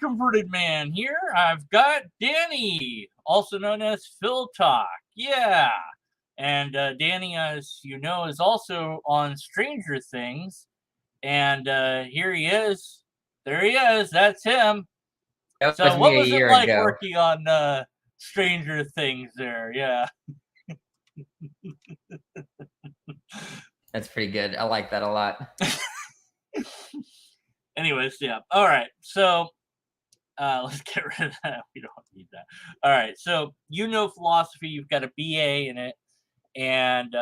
Unconverted Man here. I've got Danny, also known as PhilTalk. Yeah. And Danny, as you know, is also on Stranger Things. And here he is. There he is. That's him. That So was what me a was it year like ago. working on Stranger Things there? Yeah. That's pretty good. I like that a lot. Anyways, yeah. All right. So let's get rid of that. We don't need that. All right. So you know philosophy. You've got a BA in it, and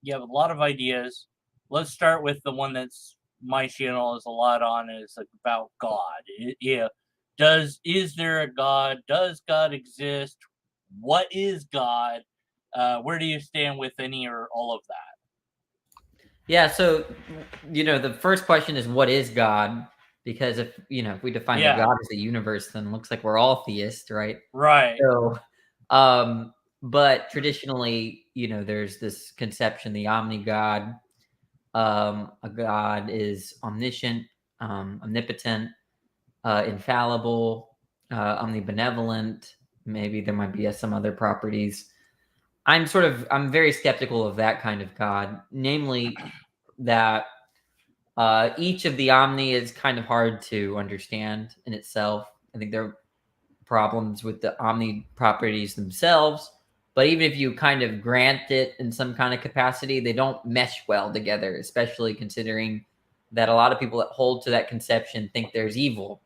you have a lot of ideas. Let's start with the one that's my channel is a lot on is about God. Yeah. Is there a God? Does God exist? What is God? Where do you stand with any or all of that? Yeah, so the first question is what is God? Because if we define that God as the universe, then it looks like we're all theists, right? Right. So but traditionally, there's this conception, the omni-God. A God is omniscient, omnipotent, infallible, omnibenevolent. Maybe there might be some other properties. I'm very skeptical of that kind of God, namely that each of the omni is kind of hard to understand in itself. I think there are problems with the omni properties themselves, but even if you kind of grant it in some kind of capacity, they don't mesh well together, especially considering that a lot of people that hold to that conception think there's evil.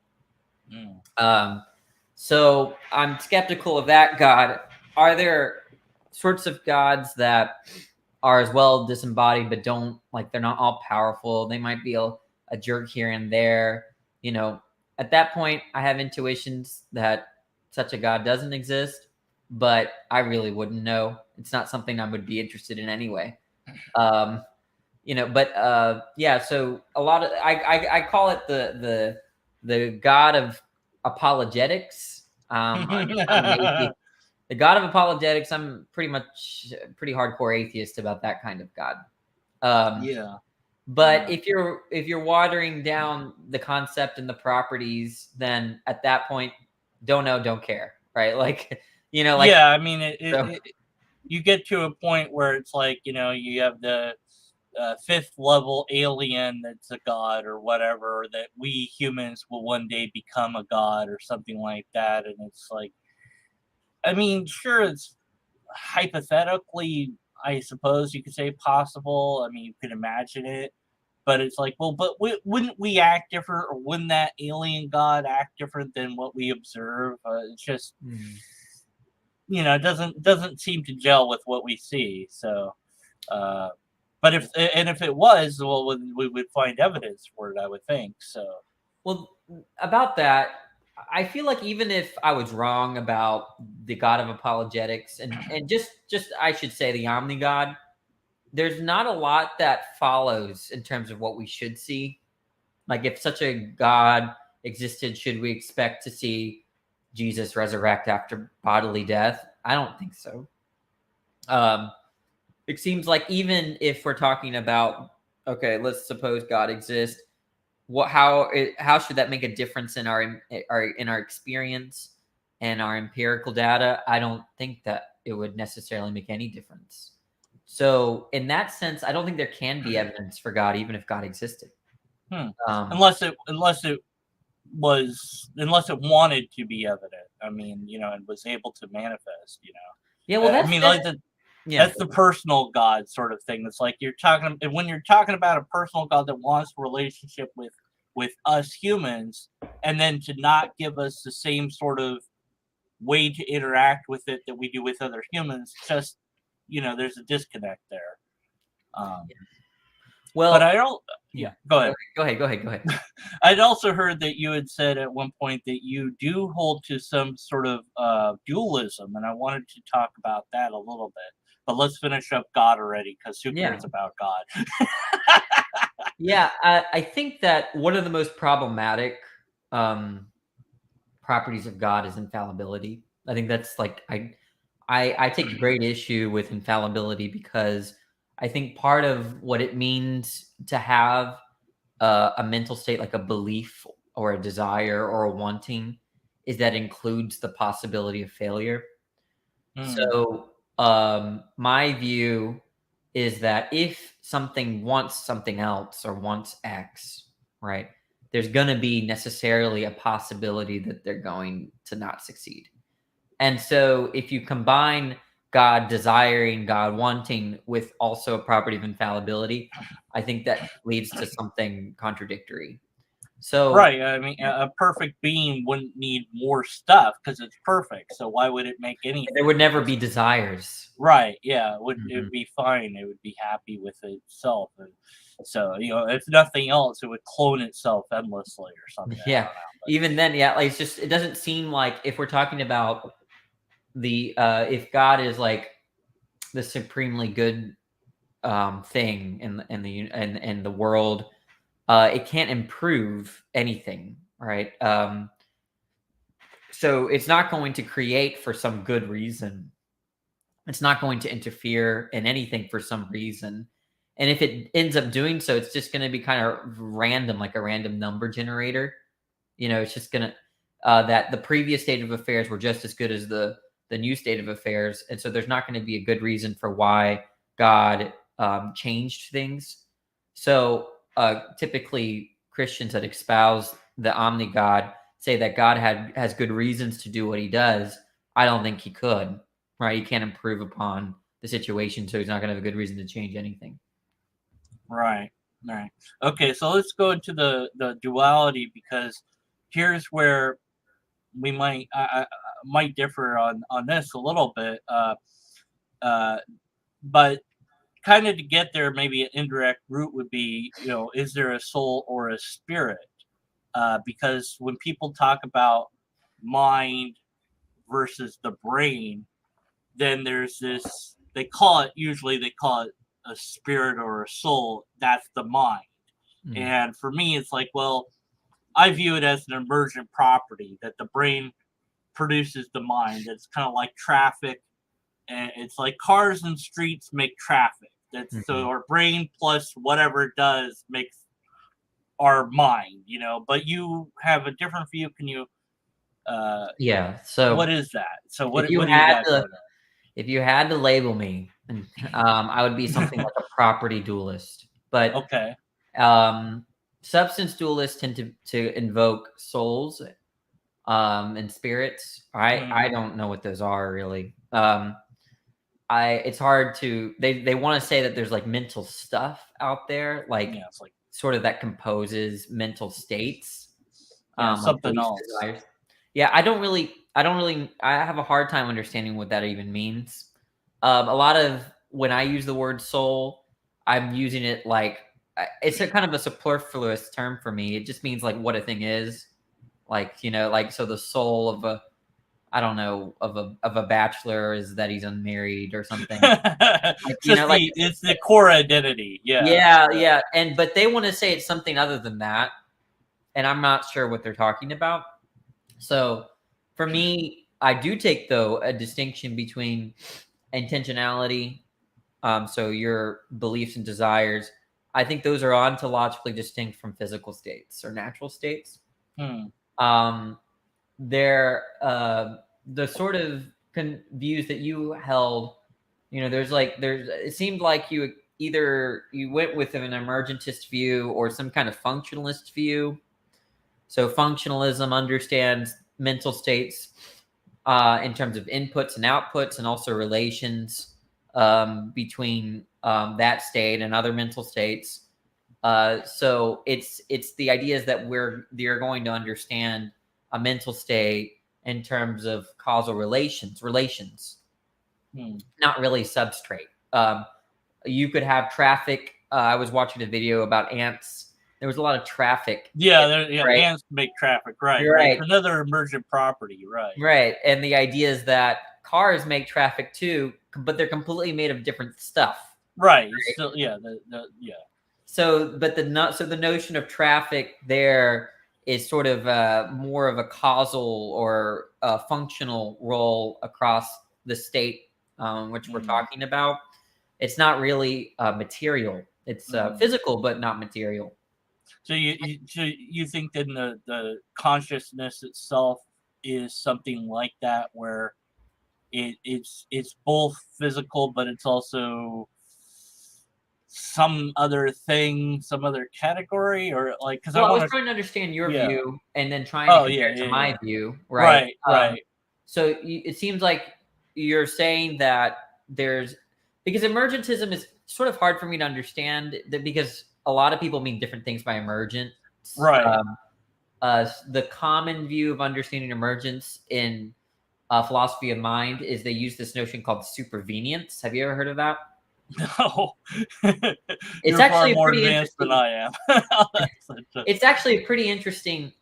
So I'm skeptical of that God. Are there sorts of gods that are as well disembodied, but they're not all powerful? They might be a jerk here and there. At that point, I have intuitions that such a God doesn't exist, but I really wouldn't know. It's not something I would be interested in anyway. So a lot of I call it the God of apologetics. The God of apologetics. I'm pretty hardcore atheist about that kind of God. But if you're watering down the concept and the properties, then at that point, don't know, don't care, right? I mean, you get to a point where it's like you have the fifth level alien that's a god or whatever, that we humans will one day become a god or something like that, and it's like, I mean, sure, it's hypothetically, I suppose you could say possible. I mean, you could imagine it, but it's like, well, but wouldn't we act different, or wouldn't that alien god act different than what we observe? It's just, it doesn't seem to gel with what we see. So, but if it was, well, we would find evidence for it, I would think. So, well, about that, I feel like even if I was wrong about the God of apologetics and just I should say the omni God, there's not a lot that follows in terms of what we should see. Like, if such a God existed, should we expect to see Jesus resurrect after bodily death? I don't think so. It seems like even if we're talking about, okay, let's suppose God exists, how should that make a difference in our experience and our empirical data? I don't think that it would necessarily make any difference. So in that sense, I don't think there can be evidence for God, even if God existed. Unless it wanted to be evident. I mean, and was able to manifest. Yeah, well, that's the personal God sort of thing. It's like when you're talking about a personal God that wants a relationship with us humans, and then to not give us the same sort of way to interact with it that we do with other humans. Just there's a disconnect there. Well, but I don't. Yeah, go ahead. Go ahead. I'd also heard that you had said at one point that you do hold to some sort of dualism, and I wanted to talk about that a little bit. But let's finish up God already, because who cares about God? Yeah, I think that one of the most problematic properties of God is infallibility. I think that's like I take great issue with infallibility, because I think part of what it means to have a mental state, like a belief or a desire or a wanting is that includes the possibility of failure. So my view is that if something wants something else or wants X, right, there's going to be necessarily a possibility that they're going to not succeed. And so if you combine God desiring, God wanting with also a property of infallibility, I think that leads to something contradictory. So right. I mean, a perfect being wouldn't need more stuff because it's perfect. So why would it make anything? there would never be desires. Right. Yeah. It would be fine. It would be happy with itself. And so, if nothing else, it would clone itself endlessly or something. Yeah. I don't know, Even then, yeah, like it doesn't seem like if we're talking about the if God is like the supremely good thing in the world, it can't improve anything, right? So it's not going to create for some good reason. It's not going to interfere in anything for some reason. And if it ends up doing so, it's just going to be kind of random, like a random number generator. It's just going to that the previous state of affairs were just as good as the new state of affairs, and so there's not going to be a good reason for why God changed things. So typically, Christians that espouse the omni God say that God has good reasons to do what He does. I don't think He could. Right? He can't improve upon the situation, so He's not going to have a good reason to change anything. Right. Right. Okay. So let's go into the duality, because here's where we might differ on this a little bit. But kind of to get there, maybe an indirect route would be, is there a soul or a spirit? Because when people talk about mind versus the brain, then there's this, usually they call it a spirit or a soul. That's the mind. And for me, it's like, well, I view it as an emergent property that the brain produces the mind. It's kind of like traffic, and it's like cars and streets make traffic. So our brain plus whatever it does makes our mind, But you have a different view. Can you? Yeah. So what is that? So what if you do you had got to, if you had to label me, I would be something like a property dualist. But okay. Substance dualists tend to invoke souls and spirits. I don't know what those are really. It's hard to they want to say that there's like mental stuff out there, like it's like sort of that composes mental states. something like else. desires. Yeah, I have a hard time understanding what that even means. A lot of when I use the word soul, I'm using it like it's a kind of a superfluous term for me. It just means like what a thing is, like so the soul of a, I don't know, of a bachelor is that he's unmarried or something. It's the core identity. Yeah. But they want to say it's something other than that, and I'm not sure what they're talking about. So for me, I do take though a distinction between intentionality. So your beliefs and desires, I think those are ontologically distinct from physical states or natural states. They're the sort of views that you held. It seemed like you went with an emergentist view or some kind of functionalist view. So functionalism understands mental states in terms of inputs and outputs, and also relations between that state and other mental states. So it's the idea is that they're going to understand a mental state in terms of causal relations, not really substrate. You could have traffic. I was watching a video about ants. There was a lot of traffic. Right? Ants make traffic, right? Right. Another emergent property, right? Right. And the idea is that cars make traffic too, but they're completely made of different stuff. Right. Still, So, but the notion of traffic there is sort of more of a causal or a functional role across the state, which we're talking about. It's not really material. It's physical, but not material. So you think then the consciousness itself is something like that, where it's both physical, but it's also some other thing, some other category, or like, because Well, I I was want trying to understand your yeah. view and then trying to Oh compare yeah, it to yeah, my yeah. view, right? Right. So it seems like you're saying that there's because emergentism is sort of hard for me to understand that because a lot of people mean different things by emergence. Right. The common view of understanding emergence in philosophy of mind is they use this notion called supervenience. Have you ever heard of that? No. It's You're far actually a more pretty advanced than interesting. I am. It's actually a pretty interesting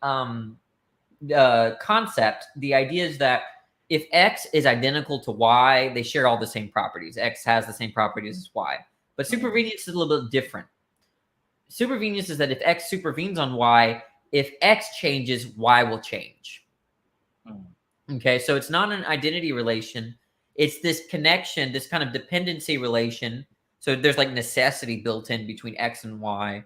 concept. The idea is that if X is identical to Y, they share all the same properties. X has the same properties as Y. But supervenience is a little bit different. Supervenience is that if X supervenes on Y, if X changes, Y will change. Okay, so it's not an identity relation. It's this connection, this kind of dependency relation. So there's like necessity built in between X and Y.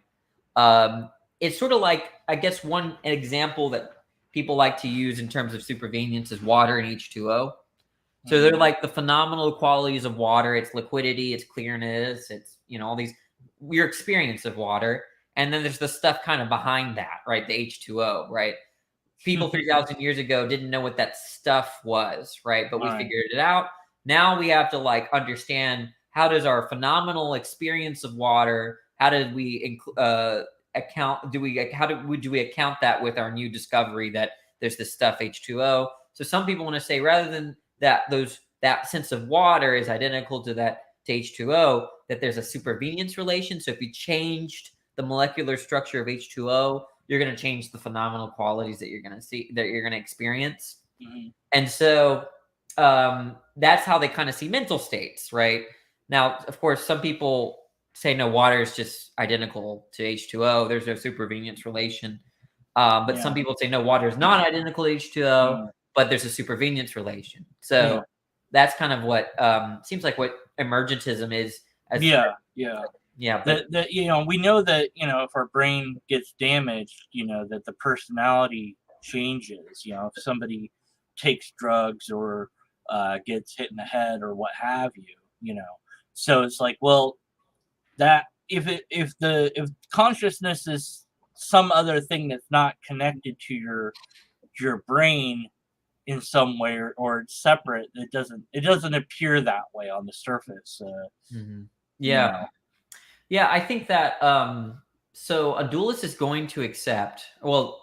It's sort of like, I guess, one example that people like to use in terms of supervenience is water and H2O. So they're like the phenomenal qualities of water. It's liquidity, it's clearness, it's, all these, your experience of water. And then there's the stuff kind of behind that, right? The H2O, right? People 3,000 years ago didn't know what that stuff was, right? But we figured it out. Now we have to like understand, how does our phenomenal experience of water, how did we account that with our new discovery that there's this stuff H2O? So some people want to say, rather than that sense of water is identical to H2O, that there's a supervenience relation. So if you changed the molecular structure of H2O, you're going to change the phenomenal qualities that you're going to see, that you're going to experience. And so that's how they kind of see mental states, right? Now, of course, some people say, no, water is just identical to H2O. There's no supervenience relation. But some people say, no, water is not identical to H2O, but there's a supervenience relation. So that's kind of what seems like what emergentism is. But we know that, if our brain gets damaged, that the personality changes. If somebody takes drugs or gets hit in the head or what have you, so it's like, well, that if consciousness is some other thing that's not connected to your brain in some way, or it's separate, it doesn't appear that way on the surface. Yeah, I think that so a dualist is going to accept, well,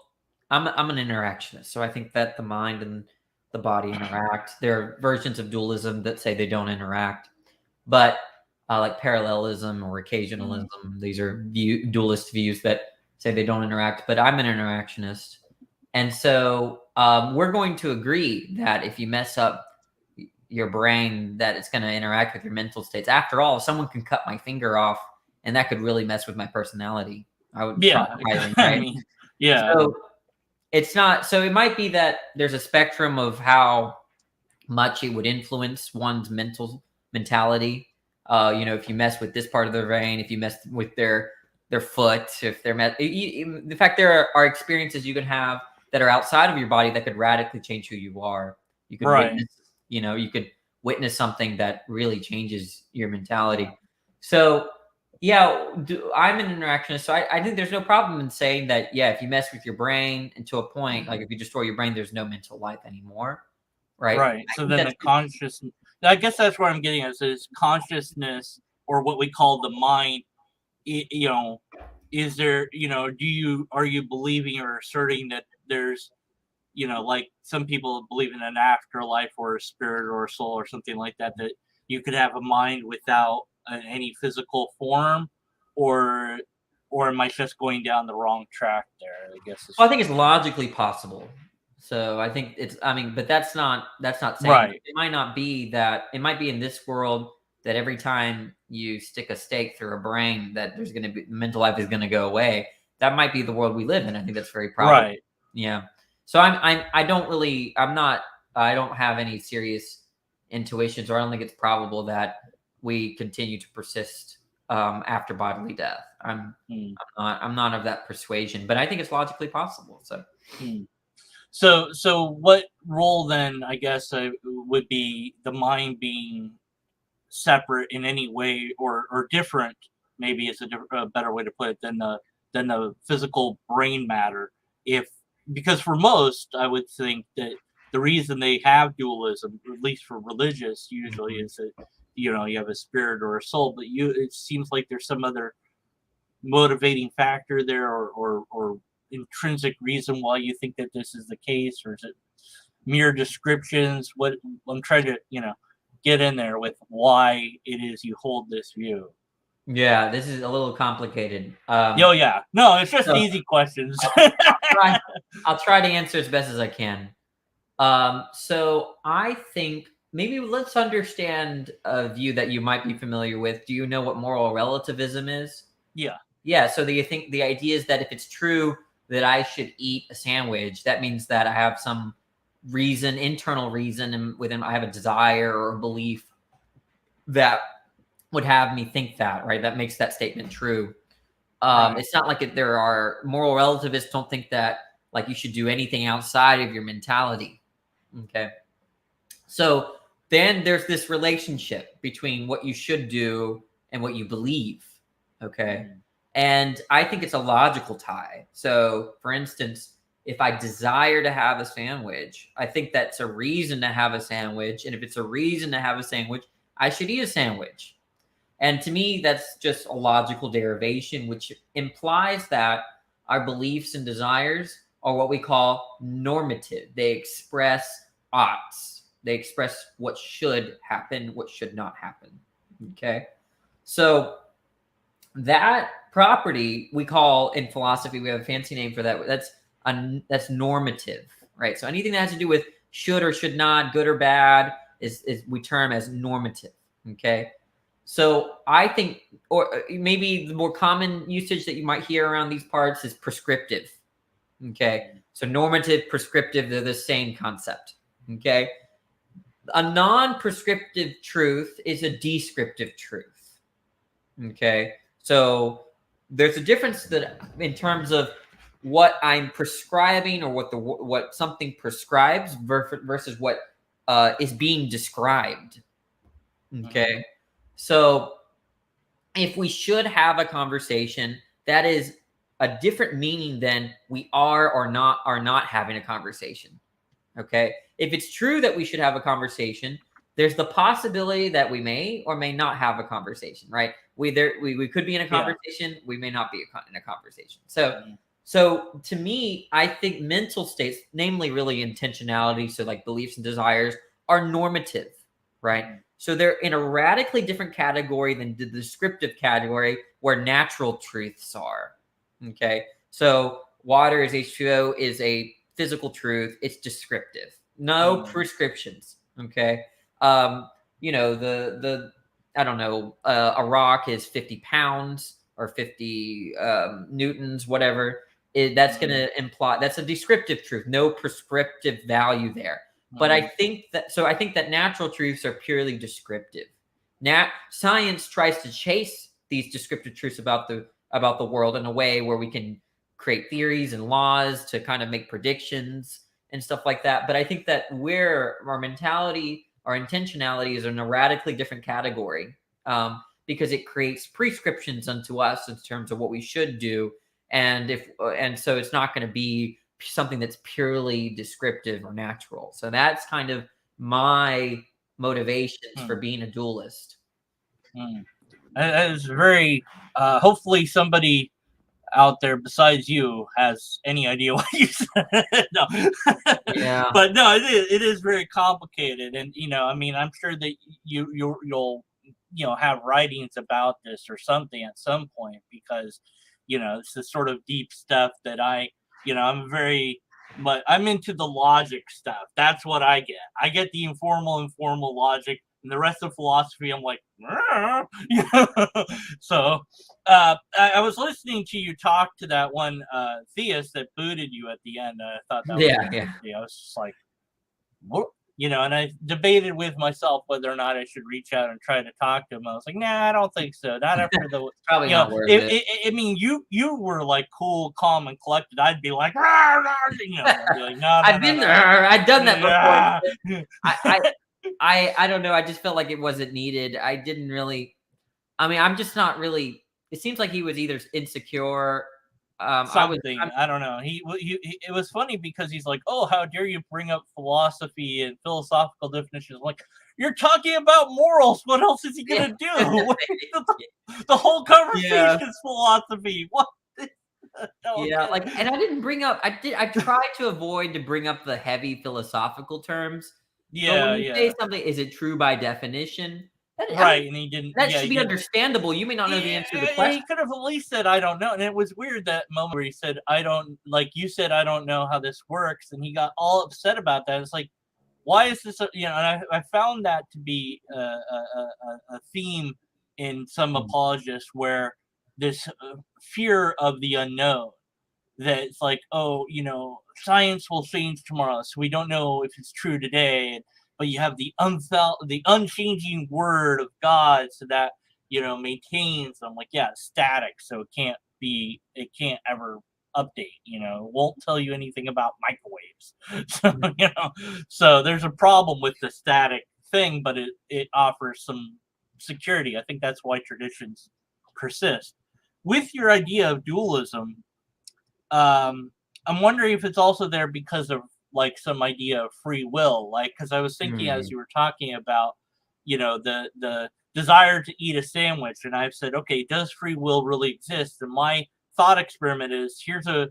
I'm an interactionist, so I think that the mind and the body interact. There are versions of dualism that say they don't interact, but like parallelism or occasionalism, these are dualist views that say they don't interact, but I'm an interactionist. And so we're going to agree that if you mess up your brain, that it's going to interact with your mental states. After all, someone can cut my finger off, and that could really mess with my personality. I would, right? I mean, So it's not. So it might be that there's a spectrum of how much it would influence one's mentality. If you mess with this part of their brain, if you mess with their foot, if they're in fact, there are experiences you can have that are outside of your body that could radically change who you are. You could witness, you could witness something that really changes your mentality. So I'm an interactionist, so I think there's no problem in saying that, if you mess with your brain, and to a point, like if you destroy your brain, there's no mental life anymore. Right. So then the consciousness, I guess that's where I'm getting at, is consciousness, or what we call the mind, is there, are you believing or asserting that there's, like some people believe in an afterlife or a spirit or a soul or something like that, that you could have a mind without any physical form, or am I just going down the wrong track there? I guess. I think it's logically possible. So I think but that's not saying right. It might not be that. It might be in this world that every time you stick a stake through a brain, that there's going to be mental life is going to go away. That might be the world we live in. I think that's very probable. Right. Yeah. So I don't have any serious intuitions, or I don't think it's probable that we continue to persist after bodily death. I'm not of that persuasion, but I think it's logically possible. So what role then, I guess, would be the mind being separate in any way or different? Maybe it's a better way to put it than the physical brain matter. Because for most, I would think that the reason they have dualism, at least for religious, usually is that you have a spirit or a soul, but it seems like there's some other motivating factor there, or intrinsic reason why you think that this is the case, or is it mere descriptions? What I'm trying to get in there with why it is you hold this view. Yeah, this is a little complicated. Yeah, no, it's just easy questions. I'll try to answer as best as I can. So I think maybe let's understand a view that you might be familiar with. Do you know what moral relativism is? Yeah. So do you think the idea is that if it's true that I should eat a sandwich, that means that I have some reason, internal reason, and within I have a desire or a belief that would have me think that, right? That makes that statement true. Right. It's not like there are moral relativists don't think that like you should do anything outside of your mentality. Okay. So then there's this relationship between what you should do and what you believe. Okay. And I think it's a logical tie. So for instance, if I desire to have a sandwich, I think that's a reason to have a sandwich. And if it's a reason to have a sandwich, I should eat a sandwich. And to me, that's just a logical derivation, which implies that our beliefs and desires are what we call normative. They express oughts. They express what should happen, what should not happen. Okay. So that property we call in philosophy, we have a fancy name for that. That's normative, right? So anything that has to do with should or should not, good or bad, is we term as normative. Okay. So I think, or maybe the more common usage that you might hear around these parts is prescriptive. Okay. So normative, prescriptive, they're the same concept. Okay. A non-prescriptive truth is a descriptive truth. Okay. So there's a difference that in terms of what I'm prescribing or what something prescribes versus what is being described. Okay. So if we should have a conversation, that is a different meaning than we are not having a conversation. Okay. If it's true that we should have a conversation, there's the possibility that we may or may not have a conversation, right? We could be in a conversation, we may not be in a conversation. So to me, I think mental states, namely really intentionality, so like beliefs and desires, are normative, right? So they're in a radically different category than the descriptive category where natural truths are. Okay. So water is H2O is a physical truth. It's descriptive. No prescriptions. Okay. I don't know, a rock is 50 pounds or 50 newtons, whatever. That's going to imply that's a descriptive truth. No prescriptive value there. But I think that natural truths are purely descriptive. Science tries to chase these descriptive truths about the world in a way where we can create theories and laws to kind of make predictions and stuff like that. But I think that where our mentality, our intentionality is in a radically different category because it creates prescriptions unto us in terms of what we should do. And so it's not going to be something that's purely descriptive or natural. So that's kind of my motivations for being a dualist. That is very hopefully somebody out there besides you has any idea what you said. No. Yeah. But no, it is very complicated. And I'm sure that you'll have writings about this or something at some point, because it's the sort of deep stuff that I'm into the logic stuff. That's what I get. I get the informal logic, and the rest of philosophy, I'm like, So I was listening to you talk to that one theist that booted you at the end. I thought that was yeah. I was just like, what? and I debated with myself whether or not I should reach out and try to talk to him. I was like, nah, I don't think so. Not after the probably not worth it. I mean, you were like cool, calm, and collected. I'd be like, rah, rah, I'd be like, no, I've been there. I've done that before. I don't know. I just felt like it wasn't needed. I didn't really. I mean, I'm just not really. It seems like he was either insecure. Something. I don't know. He it was funny because he's like, oh, how dare you bring up philosophy and philosophical definitions? I'm like, you're talking about morals. What else is he gonna do? The whole conversation is philosophy. What? Yeah, like, and I didn't bring up. I tried to avoid to bring up the heavy philosophical terms. Yeah, when you say something, is it true by definition? Right, and he didn't. That should be understandable. You may not know the answer to the question. He could have at least said, "I don't know." And it was weird that moment where he said, "I don't," like you said, "I don't know how this works," and he got all upset about that. It's like, why is this? And I found that to be a theme in some apologists where this fear of the unknown. That it's like, oh, science will change tomorrow, so we don't know if it's true today. But you have the unchanging word of God, so that maintains them. Like, yeah, it's static, so it can't ever update. It won't tell you anything about microwaves. So there's a problem with the static thing, but it offers some security. I think that's why traditions persist. With your idea of dualism, I'm wondering if it's also there because of like some idea of free will, like, because I was thinking as you were talking about, the desire to eat a sandwich, and I've said, okay, does free will really exist? And my thought experiment is, here's a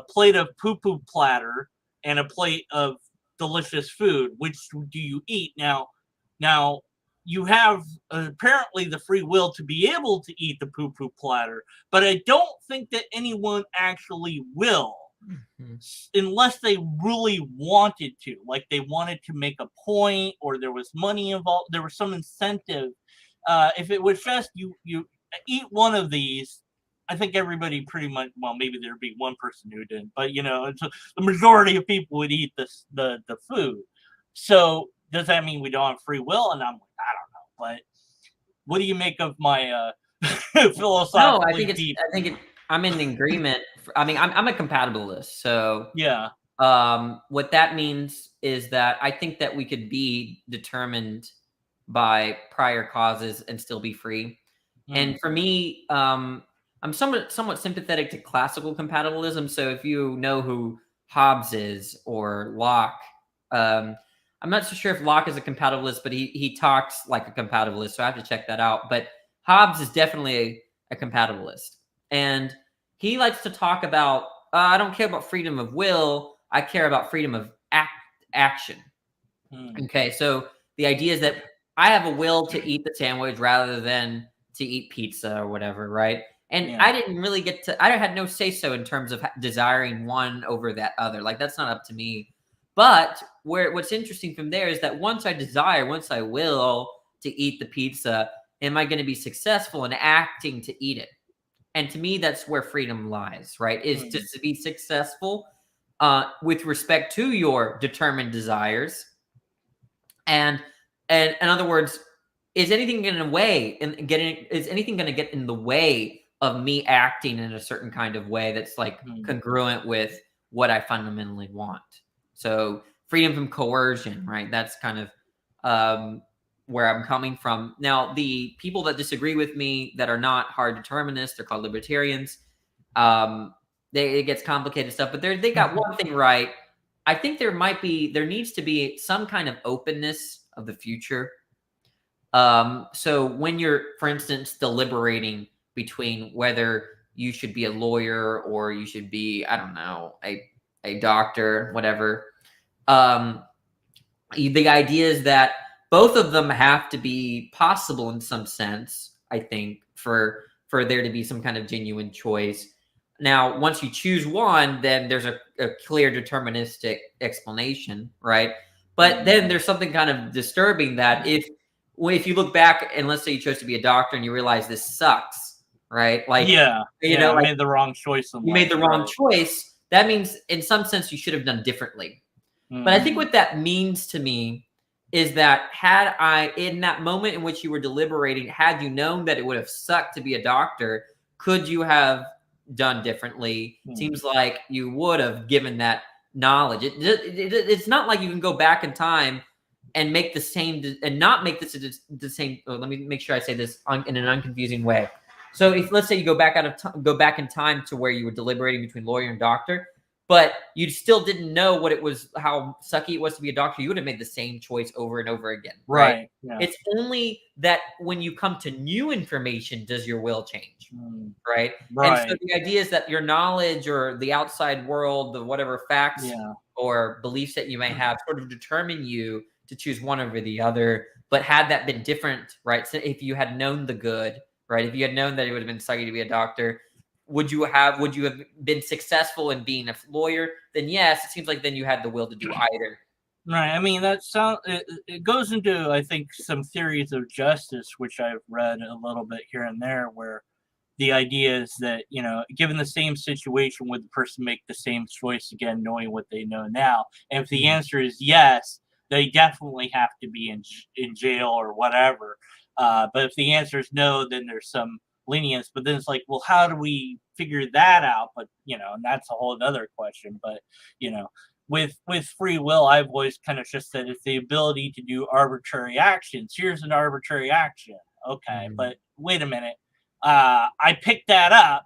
plate of poo-poo platter and a plate of delicious food. Which do you eat? Now you have apparently the free will to be able to eat the poo-poo platter, but I don't think that anyone actually will. Unless they really wanted to, like they wanted to make a point, or there was money involved, there was some incentive. If it was just you eat one of these, I think everybody pretty much, well, maybe there'd be one person who didn't, but the majority of people would eat the food. So does that mean we don't have free will? And I'm like, I don't know. But what do you make of my philosophical? No, I think I'm in agreement. I mean, I'm a compatibilist, so yeah. What that means is that I think that we could be determined by prior causes and still be free. And for me, I'm somewhat sympathetic to classical compatibilism. So if you know who Hobbes is, or Locke, I'm not so sure if Locke is a compatibilist, but he talks like a compatibilist, so I have to check that out. But Hobbes is definitely a compatibilist. And he likes to talk about, I don't care about freedom of will, I care about freedom of action. Okay, so the idea is that I have a will to eat the sandwich rather than to eat pizza or whatever, right? And I didn't really I had no say-so in terms of desiring one over that other. Like, that's not up to me. But what's interesting from there is that once I will to eat the pizza, am I going to be successful in acting to eat it? And to me, that's where freedom lies, right? Is just to be successful with respect to your determined desires. And in other words, is anything going to get in the way of me acting in a certain kind of way that's like congruent with what I fundamentally want? So freedom from coercion, right? That's kind of where I'm coming from. Now, the people that disagree with me that are not hard determinists, they're called libertarians. It gets complicated stuff, but they got one thing right. I think there needs to be some kind of openness of the future. So when you're, for instance, deliberating between whether you should be a lawyer or you should be, I don't know, a doctor, whatever. The idea is that both of them have to be possible in some sense, I think, for there to be some kind of genuine choice. Now, once you choose one, then there's a clear deterministic explanation, right? But then there's something kind of disturbing that if you look back and let's say you chose to be a doctor and you realize this sucks, right? Like, I made the wrong choice. You made the wrong choice. That means in some sense you should have done differently. But I think what that means to me is that had I, in that moment in which you were deliberating, had you known that it would have sucked to be a doctor, could you have done differently? Seems like you would have given that knowledge. It's not like you can go back in time and make the same and not make this the same. Oh, let me make sure I say this in an unconfusing way. So if let's say you go back go back in time to where you were deliberating between lawyer and doctor, but you still didn't know what it was, how sucky it was to be a doctor, you would have made the same choice over and over again. Right. Yeah. It's only that when you come to new information, does your will change? Right. And so the idea is that your knowledge or the outside world, the whatever facts or beliefs that you may have sort of determine you to choose one over the other. But had that been different, right? So if you had known the good, right? If you had known that it would have been sucky to be a doctor, would you have been successful in being a lawyer? Then yes, it seems like then you had the will to do either. Right. I mean, it goes into, I think, some theories of justice, which I've read a little bit here and there, where the idea is that, you know, given the same situation, would the person make the same choice again, knowing what they know now? And if the answer is yes, they definitely have to be in jail or whatever. But if the answer is no, then there's some lenience. But then it's like, well, how do we figure that out? But, you know, and that's a whole other question. But, you know, with free will, I've always kind of just said it's the ability to do arbitrary actions. Here's an arbitrary action. Okay, but wait a minute. I picked that up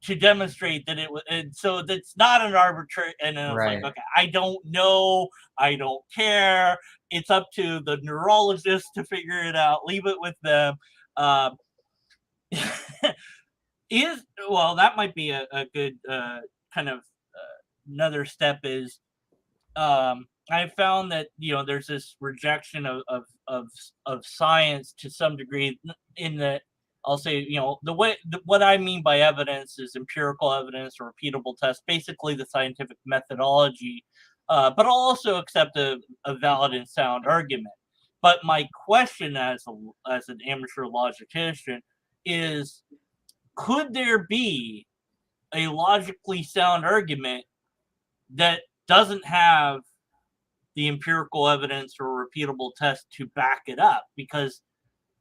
to demonstrate that it was, and so that's not an arbitrary. And then I was like, okay, I don't know, I don't care. It's up to the neurologist to figure it out. Leave it with them. That might be a good kind of another step is. I found that, you know, there's this rejection of science to some degree, in that I'll say, you know, what I mean by evidence is empirical evidence or repeatable tests, basically the scientific methodology, but I'll also accept a valid and sound argument. But my question as an amateur logician is, could there be a logically sound argument that doesn't have the empirical evidence or repeatable test to back it up? Because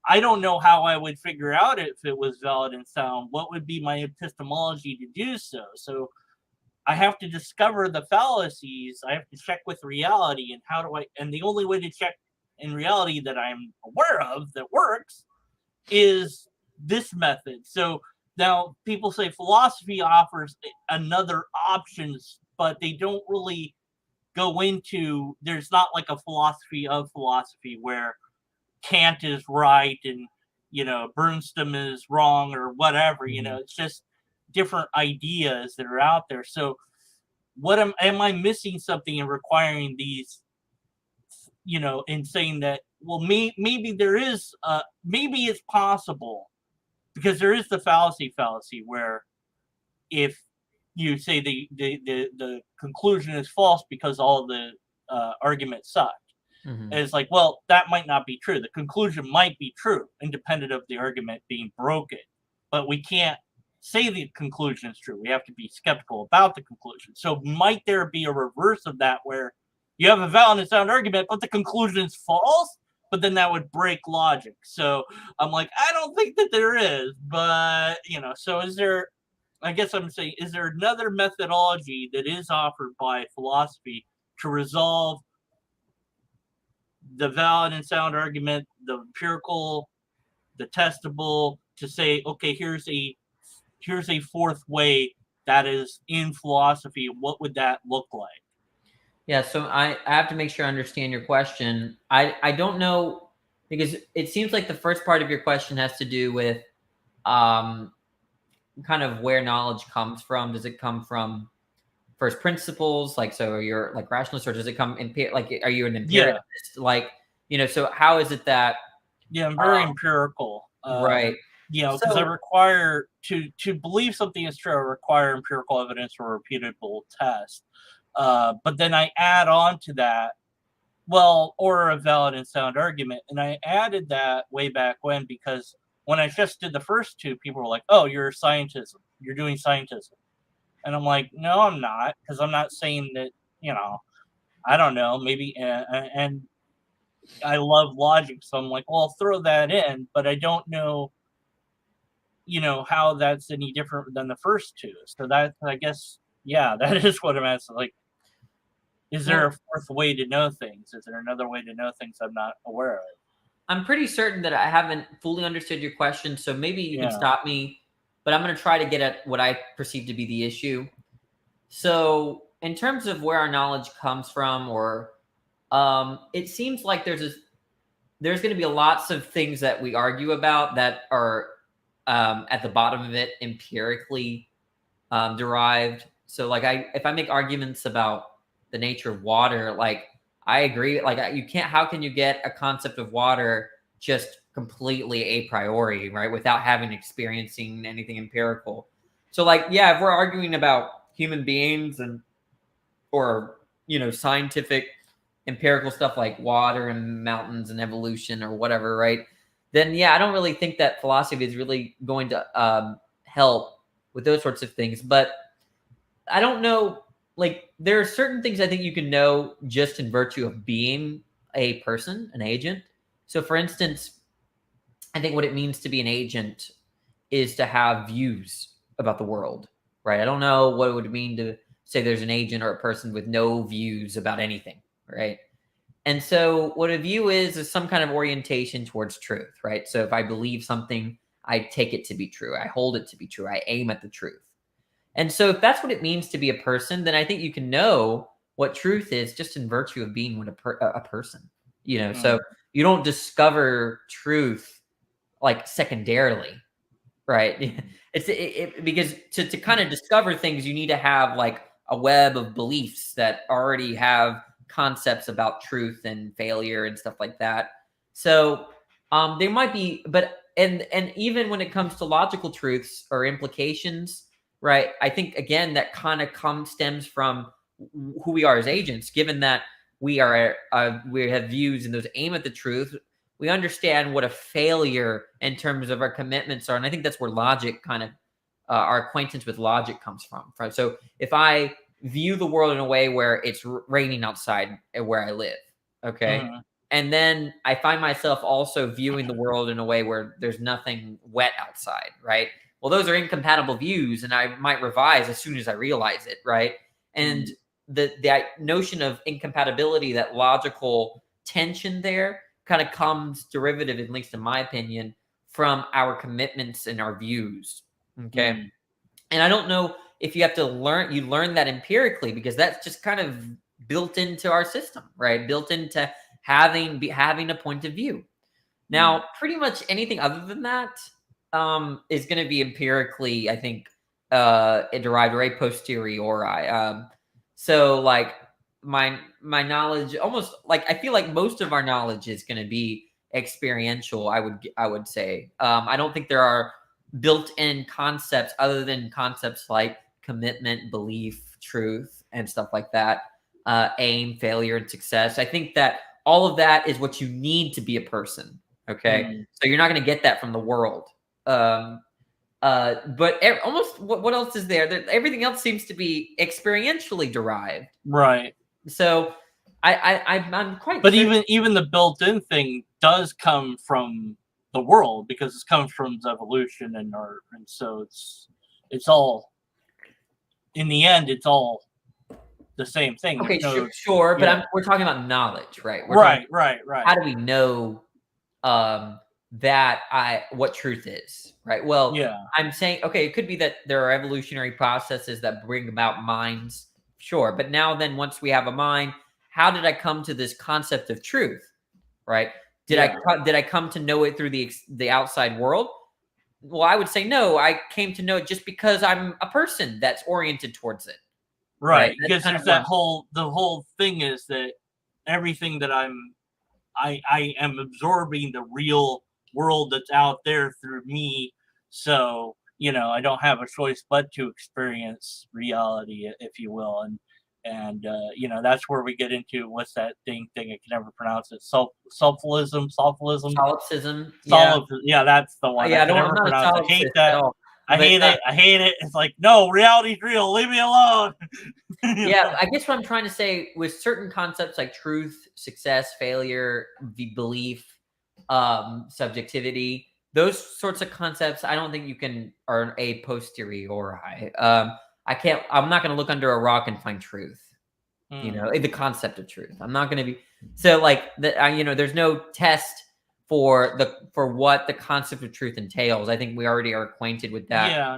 I don't know how I would figure out if it was valid and sound. What would be my epistemology to do so? So I have to discover the fallacies. I have to check with reality. And the only way to check in reality that I'm aware of that works is this method. So now people say philosophy offers another options, but they don't really go into, there's not like a philosophy of philosophy where Kant is right and, you know, Bernstein is wrong or whatever. You know, it's just different ideas that are out there. So what am I missing something in requiring these, you know, in saying that, well, maybe there is maybe it's possible, because there is the fallacy where if you say the conclusion is false because all the arguments sucked. And it's like, well, that might not be true. The conclusion might be true, independent of the argument being broken. But we can't say the conclusion is true. We have to be skeptical about the conclusion. So might there be a reverse of that, where you have a valid and sound argument, but the conclusion is false? But then that would break logic. So I'm like, I don't think that there is. But, you know, so is there, I guess I'm saying, is there another methodology that is offered by philosophy to resolve the valid and sound argument, the empirical, the testable, to say, okay, here's a fourth way that is in philosophy? What would that look like? Yeah, so I have to make sure I understand your question. I don't know, because it seems like the first part of your question has to do with kind of where knowledge comes from. Does it come from first principles, like, so you're like rationalist, or does it come in, like, are you an empiricist? Like, you know, so how is it that I'm very empirical, right? You know, because I require to believe something is true, I require empirical evidence or repeatable test, but then I add on to that, well, or a valid and sound argument. And I added that way back when, because when I just did the first two, people were like, oh, you're doing scientism. And I'm like, no, I'm not, because I'm not saying that, you know, I don't know, maybe, and I love logic, so I'm like, well, I'll throw that in, but I don't know, how that's any different than the first two. So that, I guess, yeah, that is what I'm asking. Like, is there a fourth way to know things? Is there another way to know things I'm not aware of? I'm pretty certain that I haven't fully understood your question, so maybe you can stop me, but I'm going to try to get at what I perceive to be the issue. So, in terms of where our knowledge comes from, or it seems like there's going to be lots of things that we argue about that are at the bottom of it empirically derived. So, like, if I make arguments about the nature of water, like, I agree. Like, you can't. How can you get a concept of water just completely a priori, right, without having experiencing anything empirical? So, like, yeah, if we're arguing about human beings or scientific empirical stuff like water and mountains and evolution or whatever, right? Then yeah, I don't really think that philosophy is really going to help with those sorts of things. But I don't know. Like, there are certain things I think you can know just in virtue of being a person, an agent. So, for instance, I think what it means to be an agent is to have views about the world, right? I don't know what it would mean to say there's an agent or a person with no views about anything, right? And so what a view is some kind of orientation towards truth, right? So if I believe something, I take it to be true. I hold it to be true. I aim at the truth. And so if that's what it means to be a person, then I think you can know what truth is just in virtue of being a person, So you don't discover truth like secondarily, right? Because to kind of discover things, you need to have like a web of beliefs that already have concepts about truth and failure and stuff like that. So there might be, but and even when it comes to logical truths or implications, right? I think again that kind of stems from who we are as agents. Given that we have views and those aim at the truth, we understand what a failure in terms of our commitments are, and I think that's where logic kind of our acquaintance with logic comes from. Right? So if I view the world in a way where it's raining outside where I live, okay, and then I find myself also viewing the world in a way where there's nothing wet outside, right? Well, those are incompatible views, and I might revise as soon as I realize it, right? And the notion of incompatibility, that logical tension there, kind of comes derivative, at least in my opinion, from our commitments and our views. Okay. And I don't know if you have to learn that empirically, because that's just kind of built into our system, right? Built into having a point of view. Now, pretty much anything other than that is going to be empirically, I think, derived or a posteriori. So like my knowledge, almost like I feel like most of our knowledge is going to be experiential. I would say. I don't think there are built-in concepts other than concepts like commitment, belief, truth, and stuff like that. Aim, failure, and success. I think that all of that is what you need to be a person. Okay, so you're not going to get that from the world. But almost what else is there? Everything else seems to be experientially derived, right? So I'm quite. But even the built-in thing does come from the world, because it comes from evolution and so it's all, in the end, it's all the same thing. Okay, sure, but we're talking about knowledge, right? Right. How do we know what truth is, right? Well, I'm saying, okay, it could be that there are evolutionary processes that bring about minds, sure, but now then, once we have a mind, how did I come to this concept of truth, right? Did I come to know it through the outside world? Well, I would say no. I came to know it just because I'm a person that's oriented towards it. Right, because there's the whole thing is that everything that I am absorbing the real world that's out there through me. So, I don't have a choice but to experience reality, if you will. And that's where we get into, what's that thing I can never pronounce it. Solipsism. Solipsism. Yeah, that's the one. Yeah, I can never pronounce it. I hate that. I hate it. It's like, no, reality's real. Leave me alone. Yeah, I guess what I'm trying to say with certain concepts like truth, success, failure, belief, subjectivity, those sorts of concepts, I don't think you can are a posteriori. I'm not going to look under a rock and find truth. You know, the concept of truth. I'm not going to be so like there's no test for what the concept of truth entails. I think we already are acquainted with that. Yeah.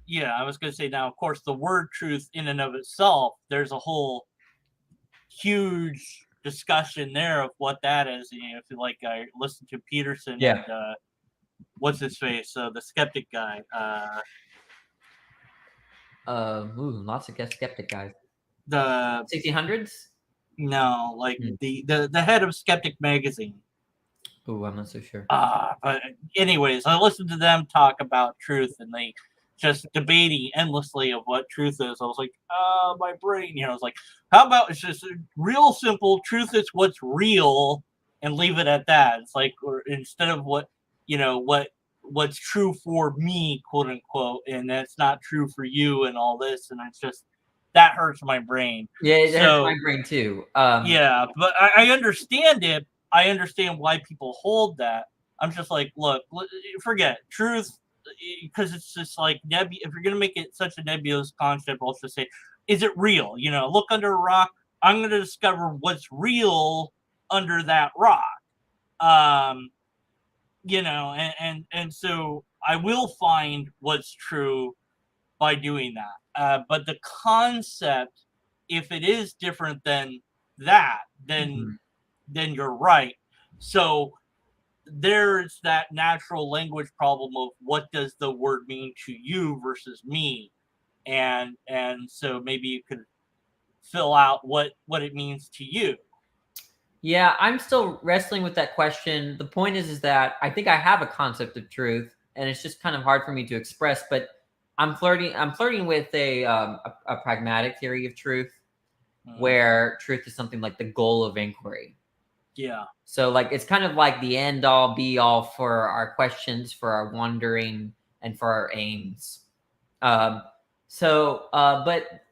Yeah, I was going to say now, of course, the word truth in and of itself, there's a whole huge discussion there of what that is. You know, if you like, I listened to Peterson and what's his face, the skeptic guy. Lots of skeptic guys. The 1600s? No, like the head of Skeptic magazine. Oh, I'm not so sure. But anyways, I listened to them talk about truth, and they just debating endlessly of what truth is. I was like, my brain, I was like, how about it's just real simple? Truth is what's real, and leave it at that. It's like, or instead of what's true for me, quote unquote, and that's not true for you, and all this, and it's just that hurts my brain. Yeah, it hurts my brain too. Yeah, but I understand it. I understand why people hold that. I'm just like, look, forget truth, because it's just like if you're gonna make it such a nebulous concept, I'll just say, is it real? Look under a rock. I'm gonna discover what's real under that rock. And so I will find what's true by doing that. But the concept, if it is different than that, then you're right. So there's that natural language problem of what does the word mean to you versus me, and so maybe you could fill out what it means to you. Yeah, I'm still wrestling with that question. The point is that I think I have a concept of truth, and it's just kind of hard for me to express. But I'm flirting with a pragmatic theory of truth, where truth is something like the goal of inquiry. Yeah. So like it's kind of like the end all be all for our questions, for our wondering, and for our aims. But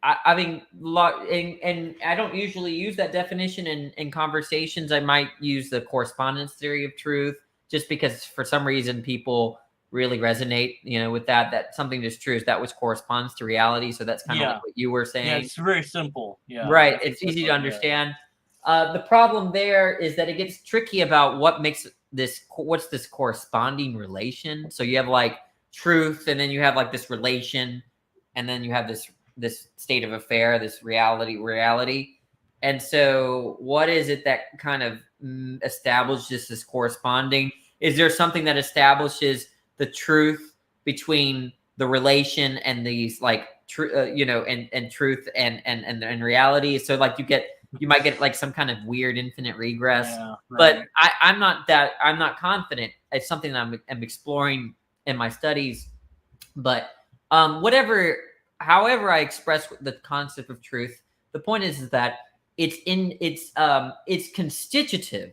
I mean, and I don't usually use that definition in conversations. I might use the correspondence theory of truth, just because for some reason people really resonate, with that something is true. That which corresponds to reality. So that's kind of like what you were saying. Yeah, it's very simple. Yeah, right. It's easy to understand. The problem there is that it gets tricky about what makes what's this corresponding relation. So you have like truth, and then you have like this relation, and then you have this state of affair, this reality. And so what is it that kind of establishes this corresponding? Is there something that establishes the truth between the relation and these like and truth and reality? So like you might get like some kind of weird infinite regress. Yeah, right. But I'm not confident. It's something that I'm exploring in my studies. But however I express the concept of truth, the point is that it's constitutive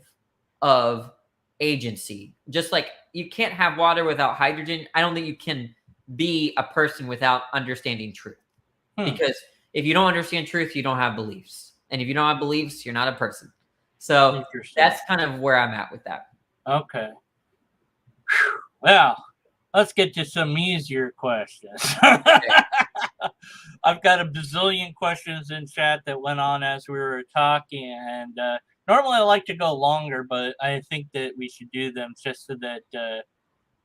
of agency. Just like you can't have water without hydrogen, I don't think you can be a person without understanding truth. Because if you don't understand truth, you don't have beliefs. And if you don't have beliefs, you're not a person. So that's kind of where I'm at with that. Okay. Well, let's get to some easier questions. I've got a bazillion questions in chat that went on as we were talking, and normally I like to go longer, but I think that we should do them just so that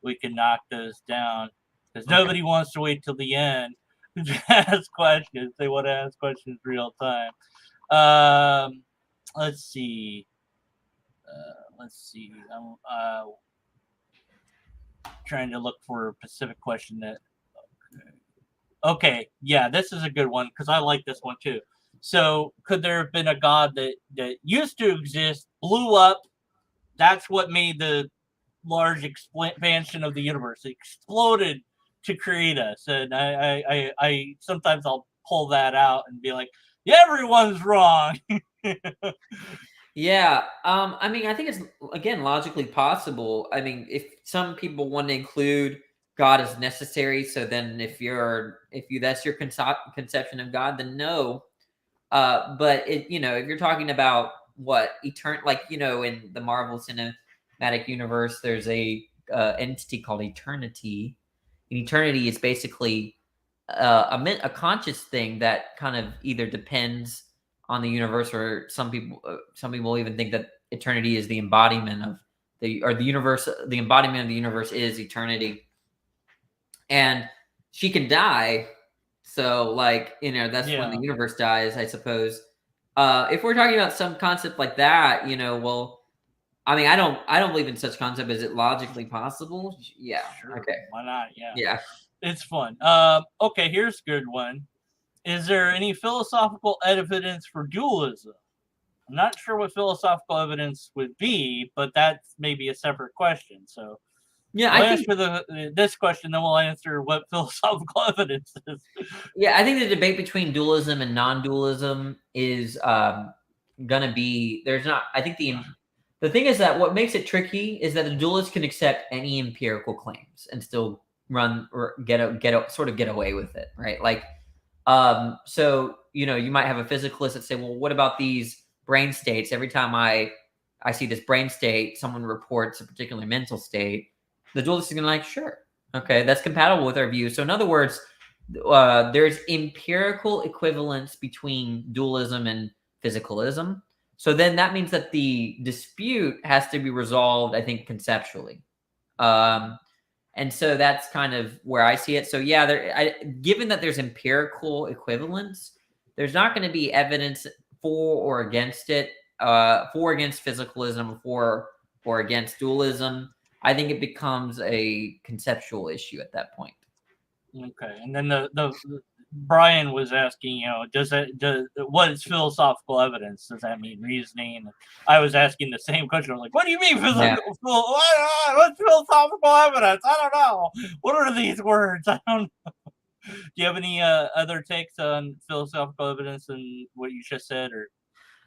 we can knock those down, because nobody wants to wait till the end to ask questions. They want to ask questions real time. Let's see. I'm trying to look for a specific question that. Okay, yeah, this is a good one because I like this one too. So, could there have been a god that used to exist, blew up? That's what made the large expansion of the universe. It exploded to create us, and I sometimes I'll pull that out and be like, yeah, everyone's wrong. Yeah. I mean, I think it's, again, logically possible. I mean, if some people want to include God is necessary. So then if that's your conception of God, then no. But if you're talking about what like, in the Marvel Cinematic Universe, there's a entity called eternity. And eternity is basically a conscious thing that kind of either depends on the universe, or some people even think that eternity is the embodiment of the universe. The embodiment of the universe is eternity. And she can die. So like, that's when the universe dies, I suppose. If we're talking about some concept like that, well, I mean, I don't believe in such concept. Is it logically possible? Yeah. Sure. Okay. Why not? Yeah. Yeah. It's fun. Okay, here's a good one. Is there any philosophical evidence for dualism? I'm not sure what philosophical evidence would be, but that's maybe a separate question. So yeah, I'll answer this question, then we'll answer what philosophical evidence is. Yeah, I think the debate between dualism and non-dualism is gonna be. I think the thing is that what makes it tricky is that the dualist can accept any empirical claims and still run or get away with it, right? Like, so you might have a physicalist that say, well, what about these brain states? Every time I see this brain state, someone reports a particular mental state. The dualist is gonna like, sure, okay, that's compatible with our view. So in other words, there's empirical equivalence between dualism and physicalism. So then that means that the dispute has to be resolved, I think, conceptually. And so that's kind of where I see it. So yeah, given that there's empirical equivalence, there's not going to be evidence for or against it, for or against physicalism, for or against dualism. I think it becomes a conceptual issue at that point. Okay, and then the Brian was asking, what is philosophical evidence? Does that mean reasoning? I was asking the same question. I was like, what do you mean physical? Yeah. What's philosophical evidence? I don't know. What are these words? I don't know. Do you have any other takes on philosophical evidence and what you just said, or?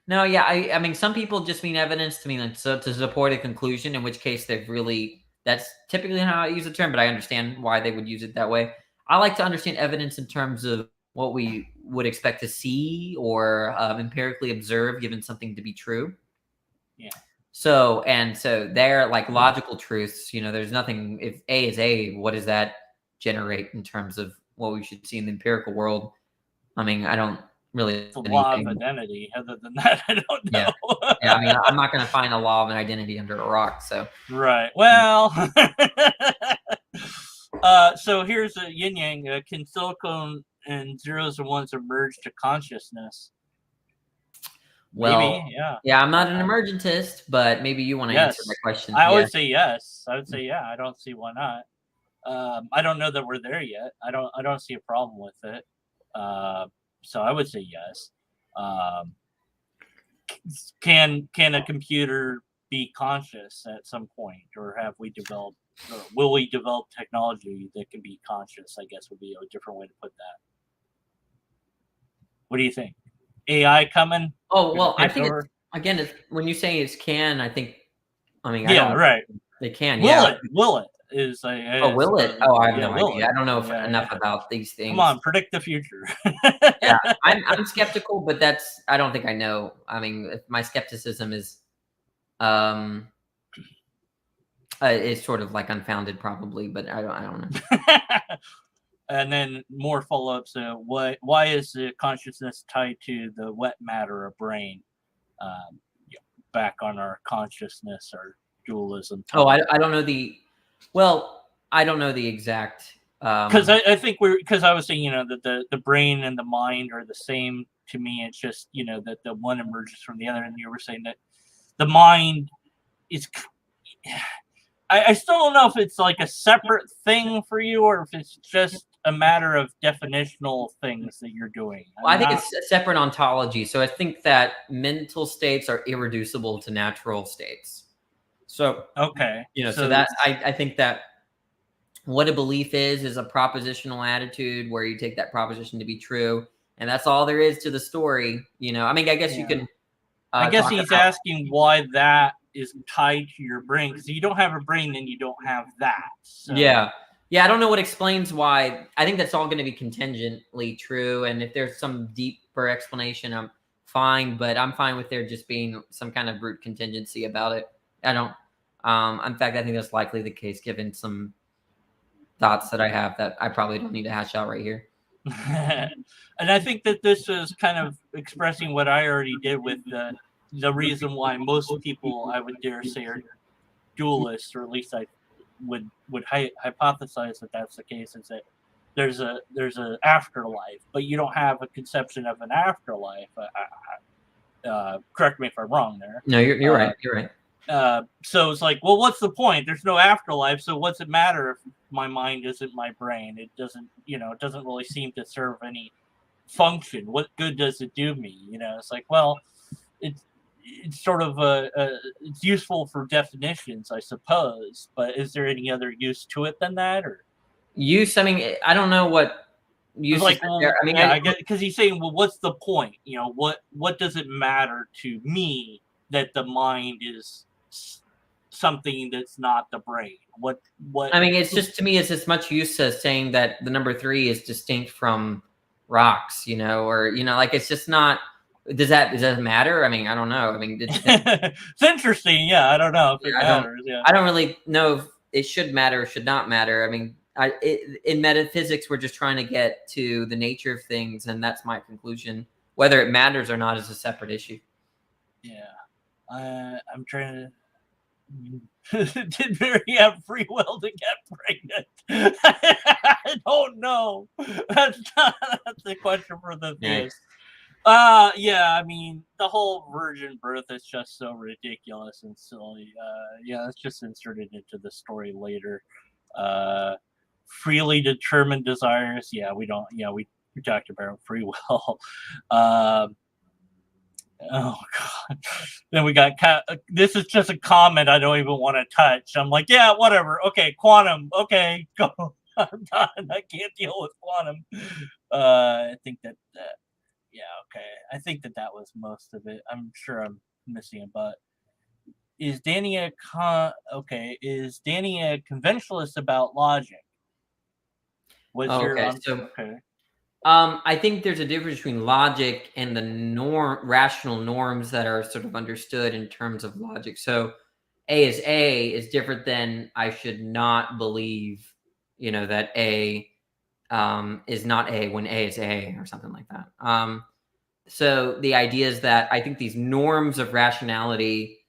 No, yeah, I mean, some people just mean evidence to mean to support a conclusion, in which case that's typically how I use the term, but I understand why they would use it that way. I like to understand evidence in terms of what we would expect to see or empirically observe, given something to be true. Yeah. So they're like logical truths. There's nothing. If A is A, what does that generate in terms of what we should see in the empirical world? I mean, I don't really. It's a law of identity. Other than that, I don't know. Yeah, I mean, I'm not going to find a law of an identity under a rock. So right. Well. So here's a yin yang. Can silicon and zeros and ones emerge to consciousness? Well, maybe, yeah. Yeah, I'm not an emergentist, but maybe you want to answer my question. I would say yes. I would say yeah. I don't see why not. I don't know that we're there yet. I don't see a problem with it. So I would say yes. Can a computer be conscious at some point, or will we develop technology that can be conscious? I guess would be a different way to put that. What do you think? AI coming? Oh, well, I think when you say it's can, I think, right. They can. Will it? Will it? Oh, I have no idea. I don't know enough about these things. Come on, predict the future. Yeah, I'm skeptical, but I don't think I know. I mean, my skepticism is sort of like unfounded, probably, but I don't know. And then more follow-ups. Why is the consciousness tied to the wet matter of brain? Back on our consciousness or dualism. Oh, I don't know I don't know the exact. Because I think because I was saying, that the brain and the mind are the same to me. It's just, that the one emerges from the other, and you were saying that the mind is. I still don't know if it's like a separate thing for you, or if it's just a matter of definitional things that you're doing. I think it's a separate ontology. So I think that mental states are irreducible to natural states. So okay, so that I think that what a belief is a propositional attitude where you take that proposition to be true, and that's all there is to the story. I mean, I guess you can. I guess he's asking why that is tied to your brain, because if you don't have a brain, then you don't have that. So. Yeah. Yeah, I don't know what explains why. I think that's all going to be contingently true. And if there's some deeper explanation, I'm fine. But I'm fine with there just being some kind of brute contingency about it. I don't. In fact, I think that's likely the case given some thoughts that I have that I probably don't need to hash out right here. And I think that this is kind of expressing what I already did with the reason why most people, I would dare say, are dualists, or at least I would hypothesize that that's the case, is that there's a afterlife, but you don't have a conception of an afterlife. Correct me if I'm wrong there. No, you're right. You're right. So it's like, well, what's the point? There's no afterlife, so what's it matter if my mind isn't my brain? It doesn't, it doesn't really seem to serve any function. What good does it do me? It's like, well, it's sort of it's useful for definitions, I suppose, but is there any other use to it than that? Or use? I mean, I don't know what use. Like, well, I mean, I get, because he's saying, well, what's the point? What does it matter to me that the mind is something that's not the brain? What I mean, it's just, to me, it's as much use as saying that the number 3 is distinct from rocks, or like, it's just not. Does that matter? I mean, I don't know. I mean, it's interesting. Yeah, I don't know if it matters. I don't really know if it should matter or should not matter. I mean, in metaphysics, we're just trying to get to the nature of things, and that's my conclusion. Whether it matters or not is a separate issue. Yeah, I'm trying to. Did Mary have free will to get pregnant? I don't know. That's the question for the theist. Yeah, I mean, the whole virgin birth is just so ridiculous and silly. Yeah, it's just inserted into the story later. Freely determined desires. Yeah, we don't. Yeah, we talked about free will. Oh God! Then we got. This is just a comment I don't even want to touch. I'm like, yeah, whatever. Okay, quantum. Okay, go. I'm done. I can't deal with quantum. I think that. Yeah. Okay. I think that was most of it. I'm sure I'm missing a but. Is Danny a Is Danny a conventionalist about logic? I think there's a difference between logic and the rational norms that are sort of understood in terms of logic. So A is different than I should not believe, that A is not A when A is A, or something like that. So the idea is that I think these norms of rationality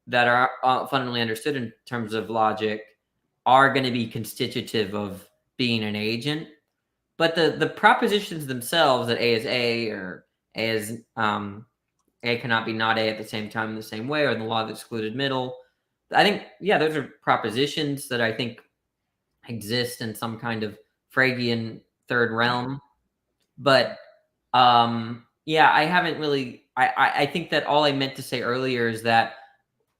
that are fundamentally understood in terms of logic are going to be constitutive of being an agent. But the propositions themselves, that A is A, or A is A cannot be not A at the same time in the same way, or the law of the excluded middle, I think, yeah, those are propositions that I think exist in some kind of Fregean third realm. But yeah, I haven't really. I think that all I meant to say earlier is that,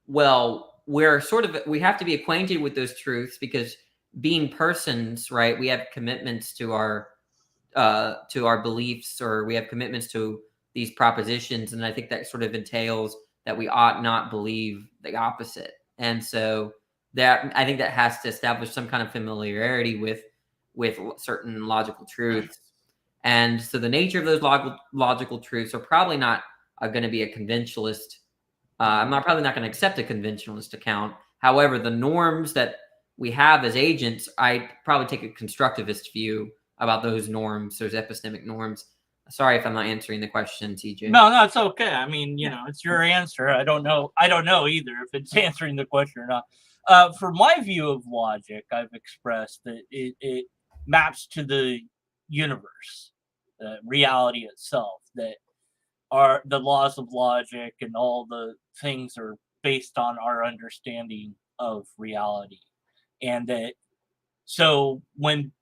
well, we have to be acquainted with those truths, because being persons, right, we have commitments to our beliefs, or we have commitments to these propositions, and I think that sort of entails that we ought not believe the opposite. And so that, I think that has to establish some kind of familiarity with certain logical truths. And so the nature of those logical truths are probably not going to be a conventionalist. I'm probably not going to accept a conventionalist account. However, the norms that we have as agents, I probably take a constructivist view about those norms, those epistemic norms. Sorry if I'm not answering the question, TJ. No, it's okay. I mean, it's your answer. I don't know either if it's answering the question or not. For my view of logic, I've expressed that it maps to the universe, the reality itself, that are the laws of logic and all the things are based on our understanding of reality. And that, so when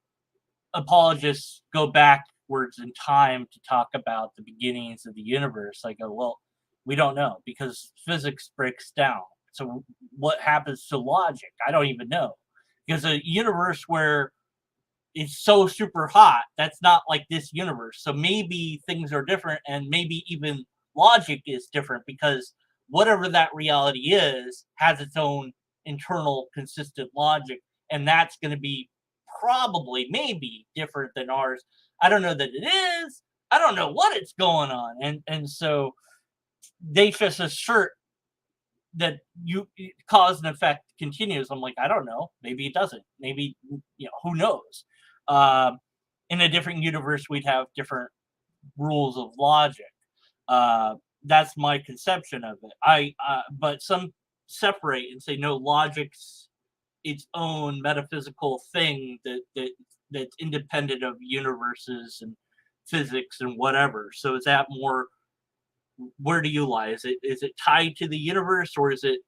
apologists go backwards in time to talk about the beginnings of the universe, I go, well, we don't know, because physics breaks down. So what happens to logic? I don't even know. Because a universe where it's so super hot, that's not like this universe. So maybe things are different, and maybe even logic is different, because whatever that reality is has its own internal consistent logic, and that's going to be probably, maybe different than ours. I don't know that it is. I don't know what it's going on. And so they just assert that cause and effect continues. I'm like, I don't know. Maybe it doesn't. Maybe, who knows? In a different universe, we'd have different rules of logic. That's my conception of it. But some separate and say, no, logic's its own metaphysical thing that's independent of universes and physics and whatever. So is that more, where do you lie? Is it tied to the universe, or is it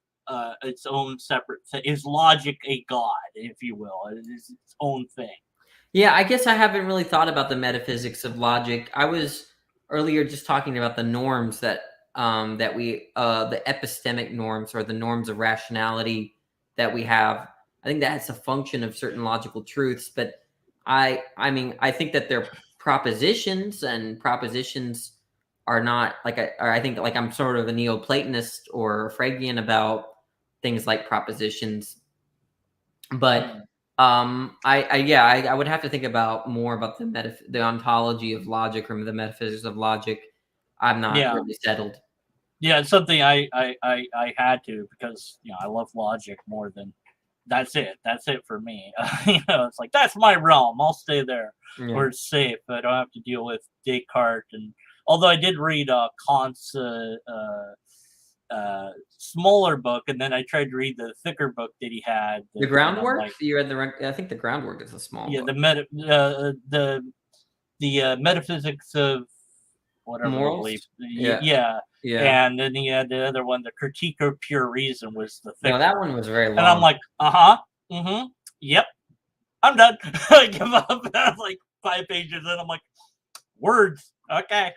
its own separate thing? Is logic a god, if you will? It is its own thing. Yeah, I guess I haven't really thought about the metaphysics of logic. I was earlier just talking about the norms that we the epistemic norms, or the norms of rationality that we have. I think that's a function of certain logical truths, but I mean, I think that they're propositions, and propositions are not like I think like I'm sort of a Neoplatonist or Fregean about things like propositions, but I would have to think about more about the ontology of logic, or the metaphysics of logic. I'm not really settled. Yeah, it's something I had to, because I love logic more than that's it for me. It's like, that's my realm, I'll stay there where it's safe. I don't have to deal with Descartes. And although I did read Kant's smaller book, and then I tried to read the thicker book that he had. The groundwork? You read I think the groundwork is a small book. The metaphysics of whatever morals. Yeah. And then he had the other one, the Critique of Pure Reason, was the thicker. No, that one was very long. And I'm like, yep, I'm done. I give up. I was like 5 pages in. I'm like, words, okay.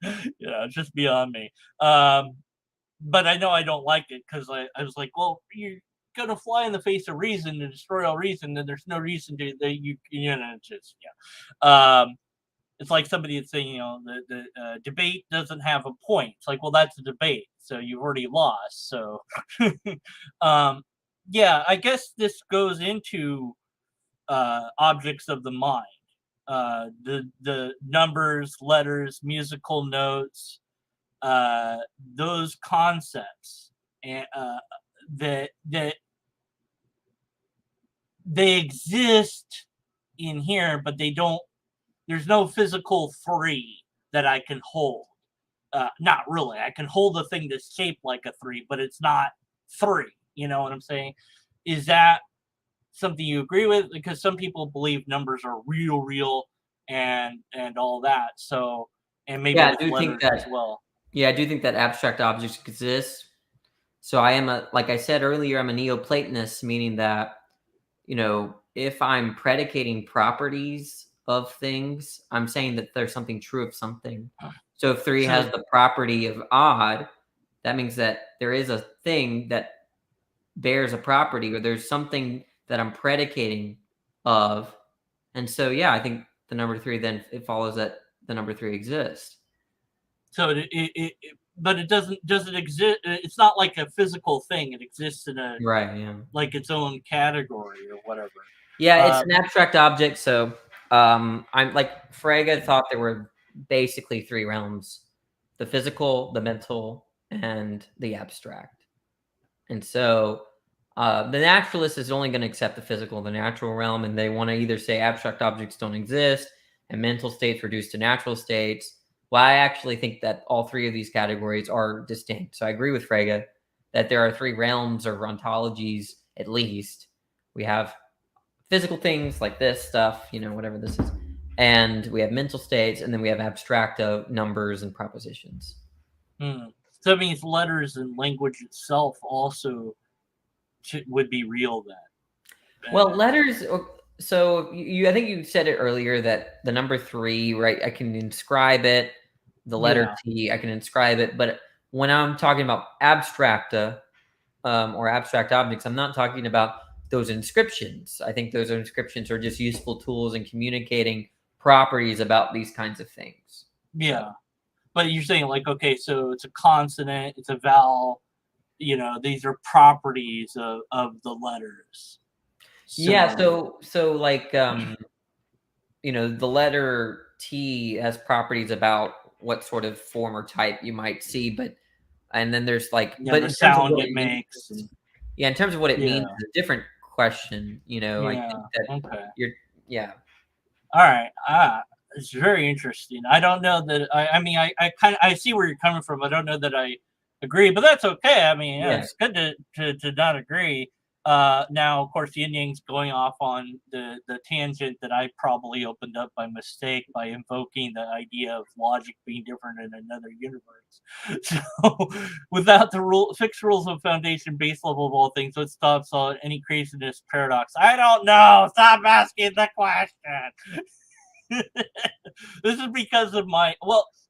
It's just beyond me. But I know I don't like it, because I was like, well, you're gonna fly in the face of reason and destroy all reason, and there's no reason to that it's just it's like somebody that's saying, the debate doesn't have a point. It's like, well, that's a debate, so you've already lost. So I guess this goes into objects of the mind, the numbers, letters, musical notes, those concepts, and that they exist in here, but they don't. There's no physical three that I can hold. Not really. I can hold a thing that's shaped like a three, but it's not three. You know what I'm saying? Is that something you agree with? Because some people believe numbers are real, and all that. So, and maybe I do think that as well. Yeah, I do think that abstract objects exist. So I am like I said earlier, I'm a Neoplatonist, meaning that, if I'm predicating properties of things, I'm saying that there's something true of something. So if 3 has the property of odd, that means that there is a thing that bears a property, or there's something that I'm predicating of. And so, I think the number 3, then it follows that the number 3 exists. So but it doesn't exist. It's not like a physical thing. It exists in a like its own category or whatever. Yeah, it's an abstract object. So I'm like Frege thought there were basically 3 realms: the physical, the mental, and the abstract. And so the naturalist is only going to accept the physical, the natural realm, and they want to either say abstract objects don't exist and mental states reduced to natural states. Well, I actually think that all 3 of these categories are distinct. So I agree with Frege that there are 3 realms or ontologies, at least. We have physical things like this stuff, whatever this is. And we have mental states, and then we have abstract numbers and propositions. So that means letters and language itself also would be real then. Well, letters... So I think you said it earlier that the number 3, right? I can inscribe it. The letter T, I can inscribe it. But when I'm talking about abstracta or abstract objects, I'm not talking about those inscriptions. I think those inscriptions are just useful tools in communicating properties about these kinds of things. Yeah, but you're saying like, okay, so it's a consonant, it's a vowel. These are properties of the letters. Yeah, so like you know, the letter T has properties about what sort of form or type you might see, but and then there's like, yeah, but the in terms of sound what it it means, makes, and yeah, in terms of what it means, yeah, it's a different question. You know, I yeah, think that okay. you're, yeah, All right. It's very interesting. I don't know that I mean I kind of I see where you're coming from. I don't know that I agree, but that's okay. I mean, yeah, yeah, it's good to not agree. Now of course Yin Yang's going off on the tangent that I probably opened up by mistake by invoking the idea of logic being different in another universe. So without the fixed rules of foundation base level of all things, what stops all any creationist paradox? I don't know. Stop asking the question. This is because of my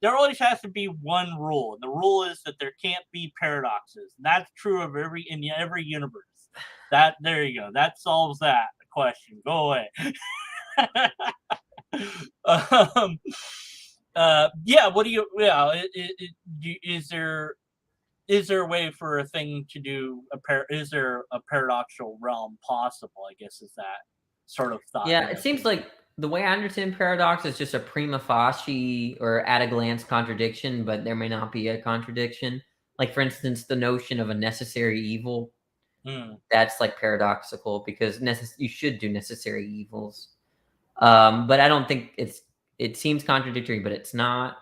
there always has to be one rule. The rule is that there can't be paradoxes. And that's true of in every universe. That there you go. That solves that question. Go away. um, yeah. What do you? Yeah. Is there a way for a thing to do is there a paradoxical realm possible? I guess is that sort of thought. yeah. It seems like the way I understand paradox is just a prima facie or at a glance contradiction, but there may not be a contradiction. Like for instance, the notion of a necessary evil. That's like paradoxical because you should do necessary evils. But I don't think it seems contradictory, but it's not.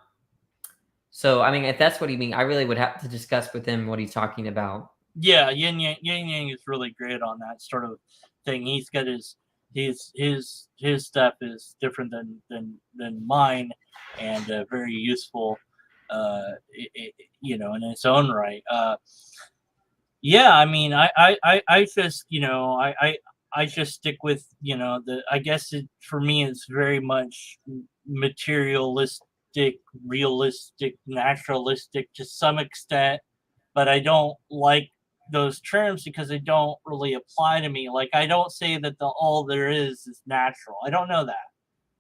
So I mean, if that's what he means, I really would have to discuss with him what he's talking about. Yeah, Yin Yang is really great on that sort of thing. He's got his stuff is different than mine, and very useful. You know, in its own right. Yeah, I mean, I just I just stick with I guess for me it's very much materialistic, realistic, naturalistic to some extent, but I don't like those terms because they don't really apply to me. Like I don't say that all there is natural. I don't know that.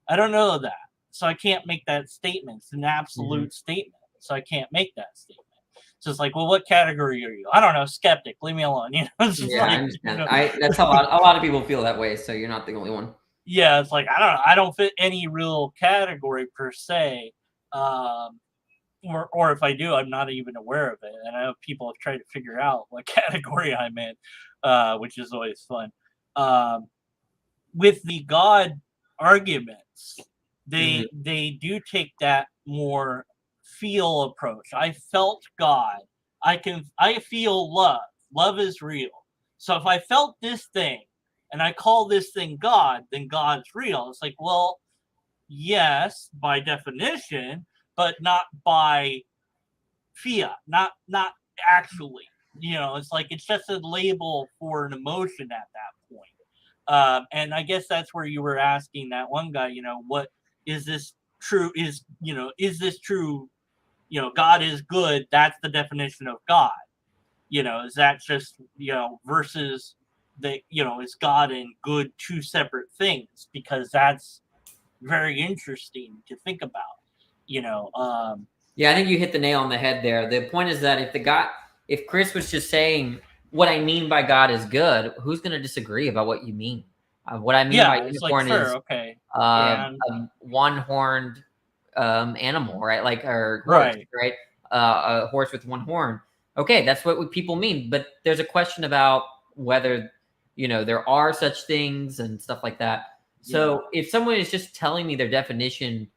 I don't know that. So I can't make that statement. It's an absolute statement. So I can't make that statement. So it's like, well, what category are you? I don't know, skeptic. Leave me alone. You know, it's just Yeah, I like, understand. That's how a lot of people feel that way. So you're not the only one. yeah, it's like I don't know. I don't fit any real category per se. Or if I do, I'm not even aware of it. And I know people have tried to figure out what category I'm in, which is always fun. With the God arguments, they do take that more feel approach. I felt God. I feel love. Love is real. So if I felt this thing and I call this thing God, then God's real. It's like, well, yes, by definition, but not by fiat, not actually. You know, it's like it's just a label for an emotion at that point. And I guess that's where you were asking that one guy, what is this true? Is this true? God is good. That's the definition of God. Is that just, versus is God and good two separate things? Because that's very interesting to think about, Yeah, I think you hit the nail on the head there. The point is that if Chris was just saying what I mean by God is good, who's going to disagree about what you mean? What I mean by unicorn is okay, a one-horned animal, right? Like or horse, right? A horse with one horn. Okay, that's what people mean. But there's a question about whether there are such things and stuff like that. So if someone is just telling me their definition,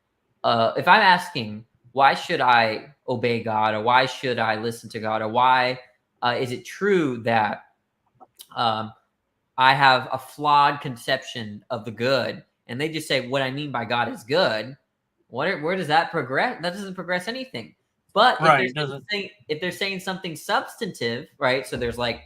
if I'm asking why should I obey God or why should I listen to God or why is it true that I have a flawed conception of the good, and they just say what I mean by God is good. Where does that progress? That doesn't progress anything. But if they're saying something substantive, right? So there's like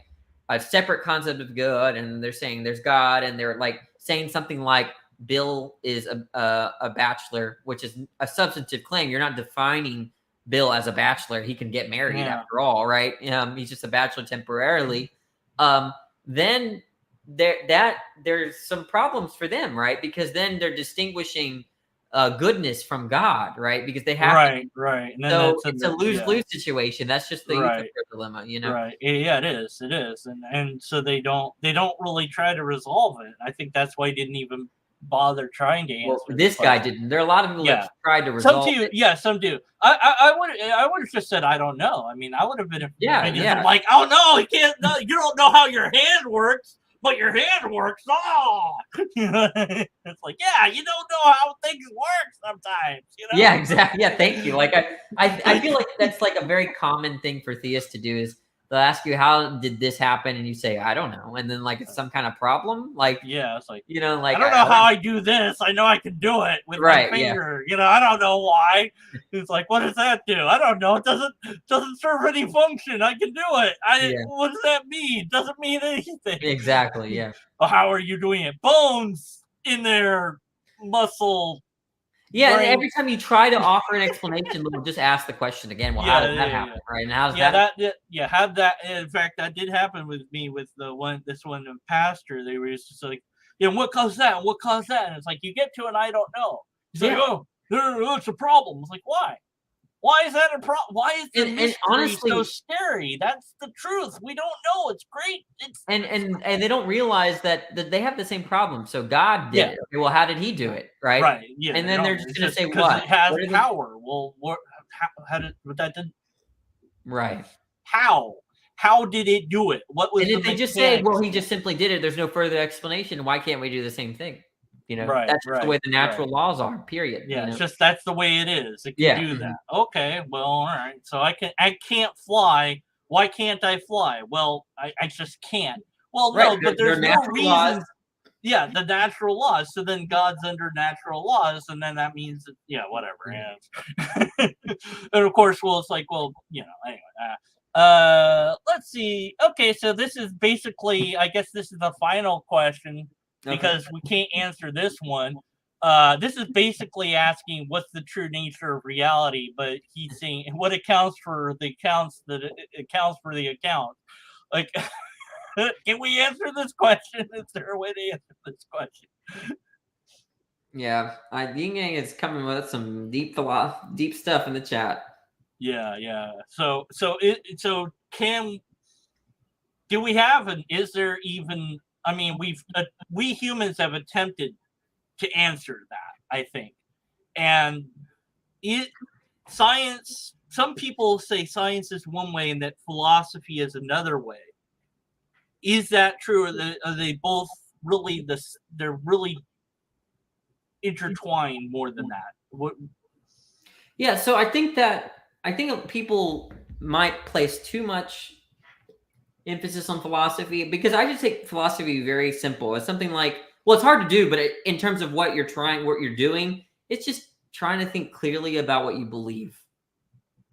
a separate concept of good, and they're saying there's God, and they're like saying something like Bill is a bachelor, which is a substantive claim. You're not defining Bill as a bachelor. He can get married after all, right? He's just a bachelor temporarily. Then there's some problems for them, right? Because then they're distinguishing goodness from God, right? Because they have right, right. And then so that's it's a lose-lose situation. That's just the right, utopia dilemma, you know? right. Yeah, it is. It is. And so they don't really try to resolve it. I think that's why he didn't even bother trying to Well, answer this the guy question. didn't. There are a lot of people Yeah. that tried to Some resolve do, it. yeah, some do. I would have just said I don't know. I mean, I would have been Yeah. like, oh no, you can't. No, you don't know how your hand works, but your hand works. Oh, it's like, yeah, you don't know how things work sometimes. You know? Yeah, exactly. Yeah, thank you. Like I feel like that's like a very common thing for theists to do is they'll ask you how did this happen, and you say I don't know, and then like it's some kind of problem. Like Yeah, it's like, you know, like I don't know how I do this. I know I can do it with my finger. You know, I don't know why. It's like, what does that do? I don't know. It doesn't serve any function. I can do it. What does that mean? It doesn't mean anything. Exactly. Yeah. Well, how are you doing it? Bones in their muscle. Yeah, brain. and every time you try to offer an explanation, they'll just ask the question again. Well, how did that happen? Right? And how does that? Had that. In fact, that did happen with me with this one pastor. They were just like, what caused that? What caused that? And it's like you get to an I don't know. He's like, oh, it's a problem. It's like, why? Why is that a problem? Why is the mystery honestly, so scary? That's the truth. We don't know. It's great. And they don't realize that they have the same problem. So God did it. Okay, well, how did He do it? Right. Right. Yeah. And then they're just going to say what? It has power. Well, how did that did? Right. How did it do it? What was? And if they just say, well, He just simply did it. There's no further explanation. Why can't we do the same thing? You know, that's just the way the natural laws are, period. Yeah, you know? it's just that's the way it is. It can do that. Okay, well, all right. So I can't fly. Why can't I fly? Well, I just can't. Well, no, but there's no reason. Laws. Yeah, the natural laws. So then God's under natural laws, and then that means that, whatever. Yeah. And of course, well, it's like, well, anyway. Let's see. Okay, so this is basically, I guess this is the final question. Because we can't answer this one. This is basically asking what's the true nature of reality, but he's saying what accounts for the accounts that it accounts for the account. Like, can we answer this question? Is there a way to answer this question? Yeah, Yin Yang is coming with some deep stuff in the chat. Yeah. So do we have is there even? I mean, we humans have attempted to answer that, I think, and science. Some people say science is one way and that philosophy is another way. Is that true? Are they both really they're really intertwined more than that? What? Yeah, so I think people might place too much emphasis on philosophy because I just take philosophy very simple. It's something like, well, it's hard to do, but in terms of what you're doing, it's just trying to think clearly about what you believe,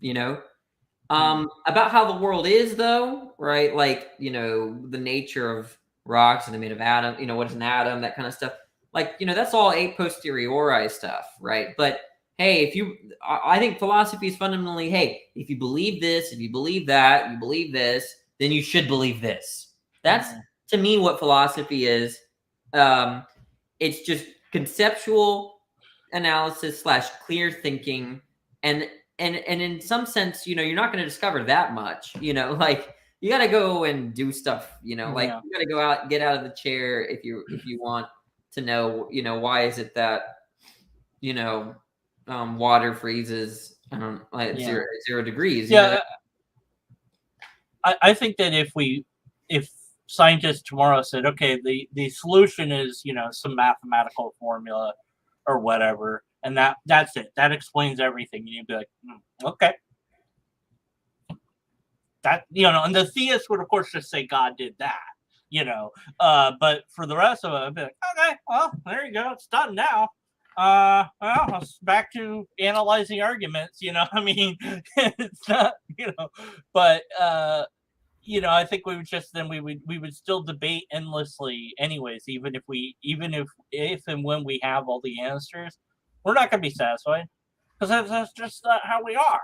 about how the world is though, right? Like, the nature of rocks and they're made of atom, what is an atom, that kind of stuff. Like, that's all a posteriori stuff, right? But hey, I think philosophy is fundamentally, hey, if you believe this, if you believe that, you believe this, then you should believe this. That's to me what philosophy is. It's just conceptual analysis / clear thinking, and in some sense, you're not going to discover that much. Like you got to go and do stuff. Like you got to go out, get out of the chair if you want to know. Why is it that water freezes at 0 degrees? Yeah. I think that if scientists tomorrow said, okay, the solution is, some mathematical formula or whatever, and that's it. That explains everything. And you'd be like, okay. That, and the theist would, of course, just say God did that, but for the rest of it, I'd be like, okay, well, there you go. It's done now. Well, it's back to analyzing arguments, I mean, it's not, but, I think we would just, then we would still debate endlessly anyways, even if and when we have all the answers, we're not going to be satisfied because that's just not how we are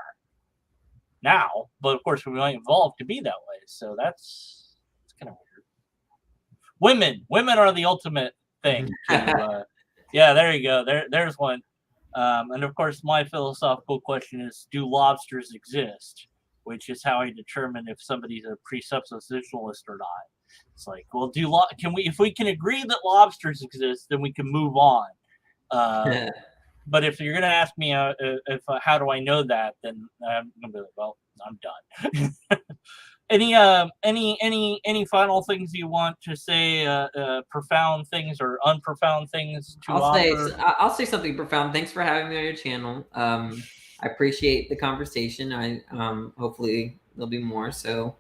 now. But of course we might evolve to be that way. So it's kind of weird. Women are the ultimate thing. Yeah, there you go. There's one. And of course, my philosophical question is, do lobsters exist? Which is how I determine if somebody's a presuppositionalist or not. It's like, well, if we can agree that lobsters exist, then we can move on. But if you're going to ask me how do I know that, then I'm going to be like, well, I'm done. Any final things you want to say? Profound things or unprofound things to offer? I'll say something profound. Thanks for having me on your channel. I appreciate the conversation. I hopefully there'll be more. So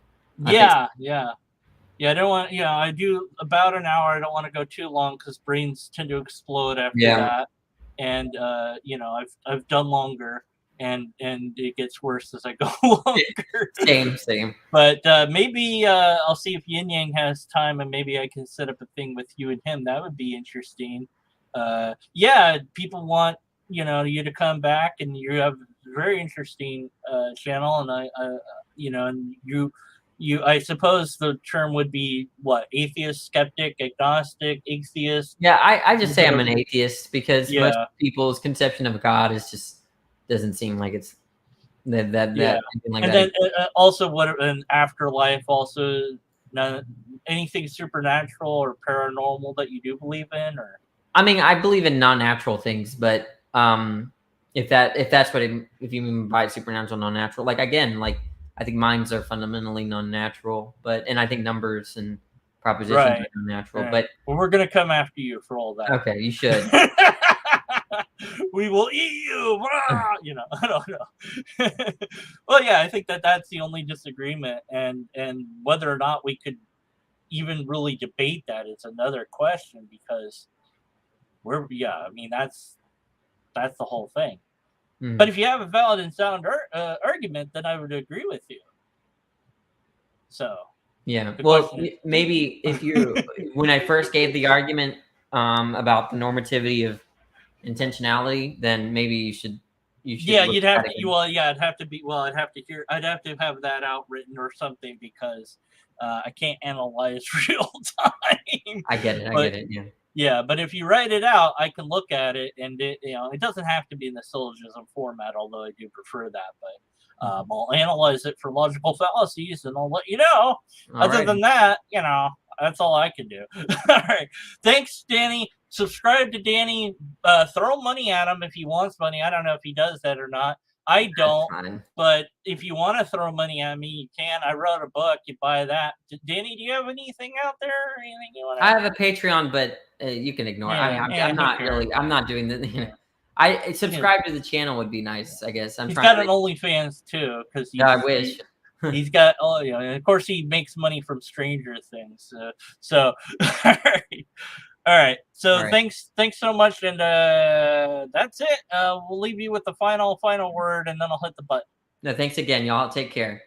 yeah. I don't want. Yeah, I do about an hour. I don't want to go too long because brains tend to explode after that. And I've done longer. And it gets worse as I go longer. Same. But maybe I'll see if Yin Yang has time, and maybe I can set up a thing with you and him. That would be interesting. People want you to come back, and you have a very interesting channel, and and I suppose the term would be what? Atheist, skeptic, agnostic, atheist. Yeah, I just say I'm an atheist because most people's conception of God is just doesn't seem like it's that like and that. Then also what an afterlife, also anything supernatural or paranormal that you do believe in, or I mean, I believe in non-natural things, but if that's what if you mean by supernatural, non-natural, like again, like I think minds are fundamentally non-natural, and I think numbers and propositions are non-natural. But we're gonna come after you for all that. Okay, you should. We will eat you. I don't know. Well, yeah, I think that's the only disagreement, and whether or not we could even really debate that is another question, because that's the whole thing. But if you have a valid and sound argument, then I would agree with you. So yeah, well, maybe if when I first gave the argument about the normativity of intentionality, then maybe you should. Yeah, you'd have to. Well, yeah, I'd have to be. Well, I'd have to have that out written or something, because I can't analyze real time. I get it. Yeah. Yeah, but if you write it out, I can look at it, and it doesn't have to be in the syllogism format, although I do prefer that. But I'll analyze it for logical fallacies, and I'll let you know. Other than that, that's all I can do. All right. Thanks, Danny. Subscribe to Danny. Throw money at him if he wants money. I don't know if he does that or not. I don't. But if you want to throw money at me, you can. I wrote a book. You buy that. Danny, do you have anything out there? Or anything you want to? I have a Patreon, but you can ignore it. I'm not really. I'm not doing the. I subscribe to the channel would be nice. I guess he's got an OnlyFans too, because I wish. He's got and of course he makes money from Stranger Things. So all right. So thanks so much, and that's it. We'll leave you with the final word, and then I'll hit the button. No, thanks again, y'all. Take care.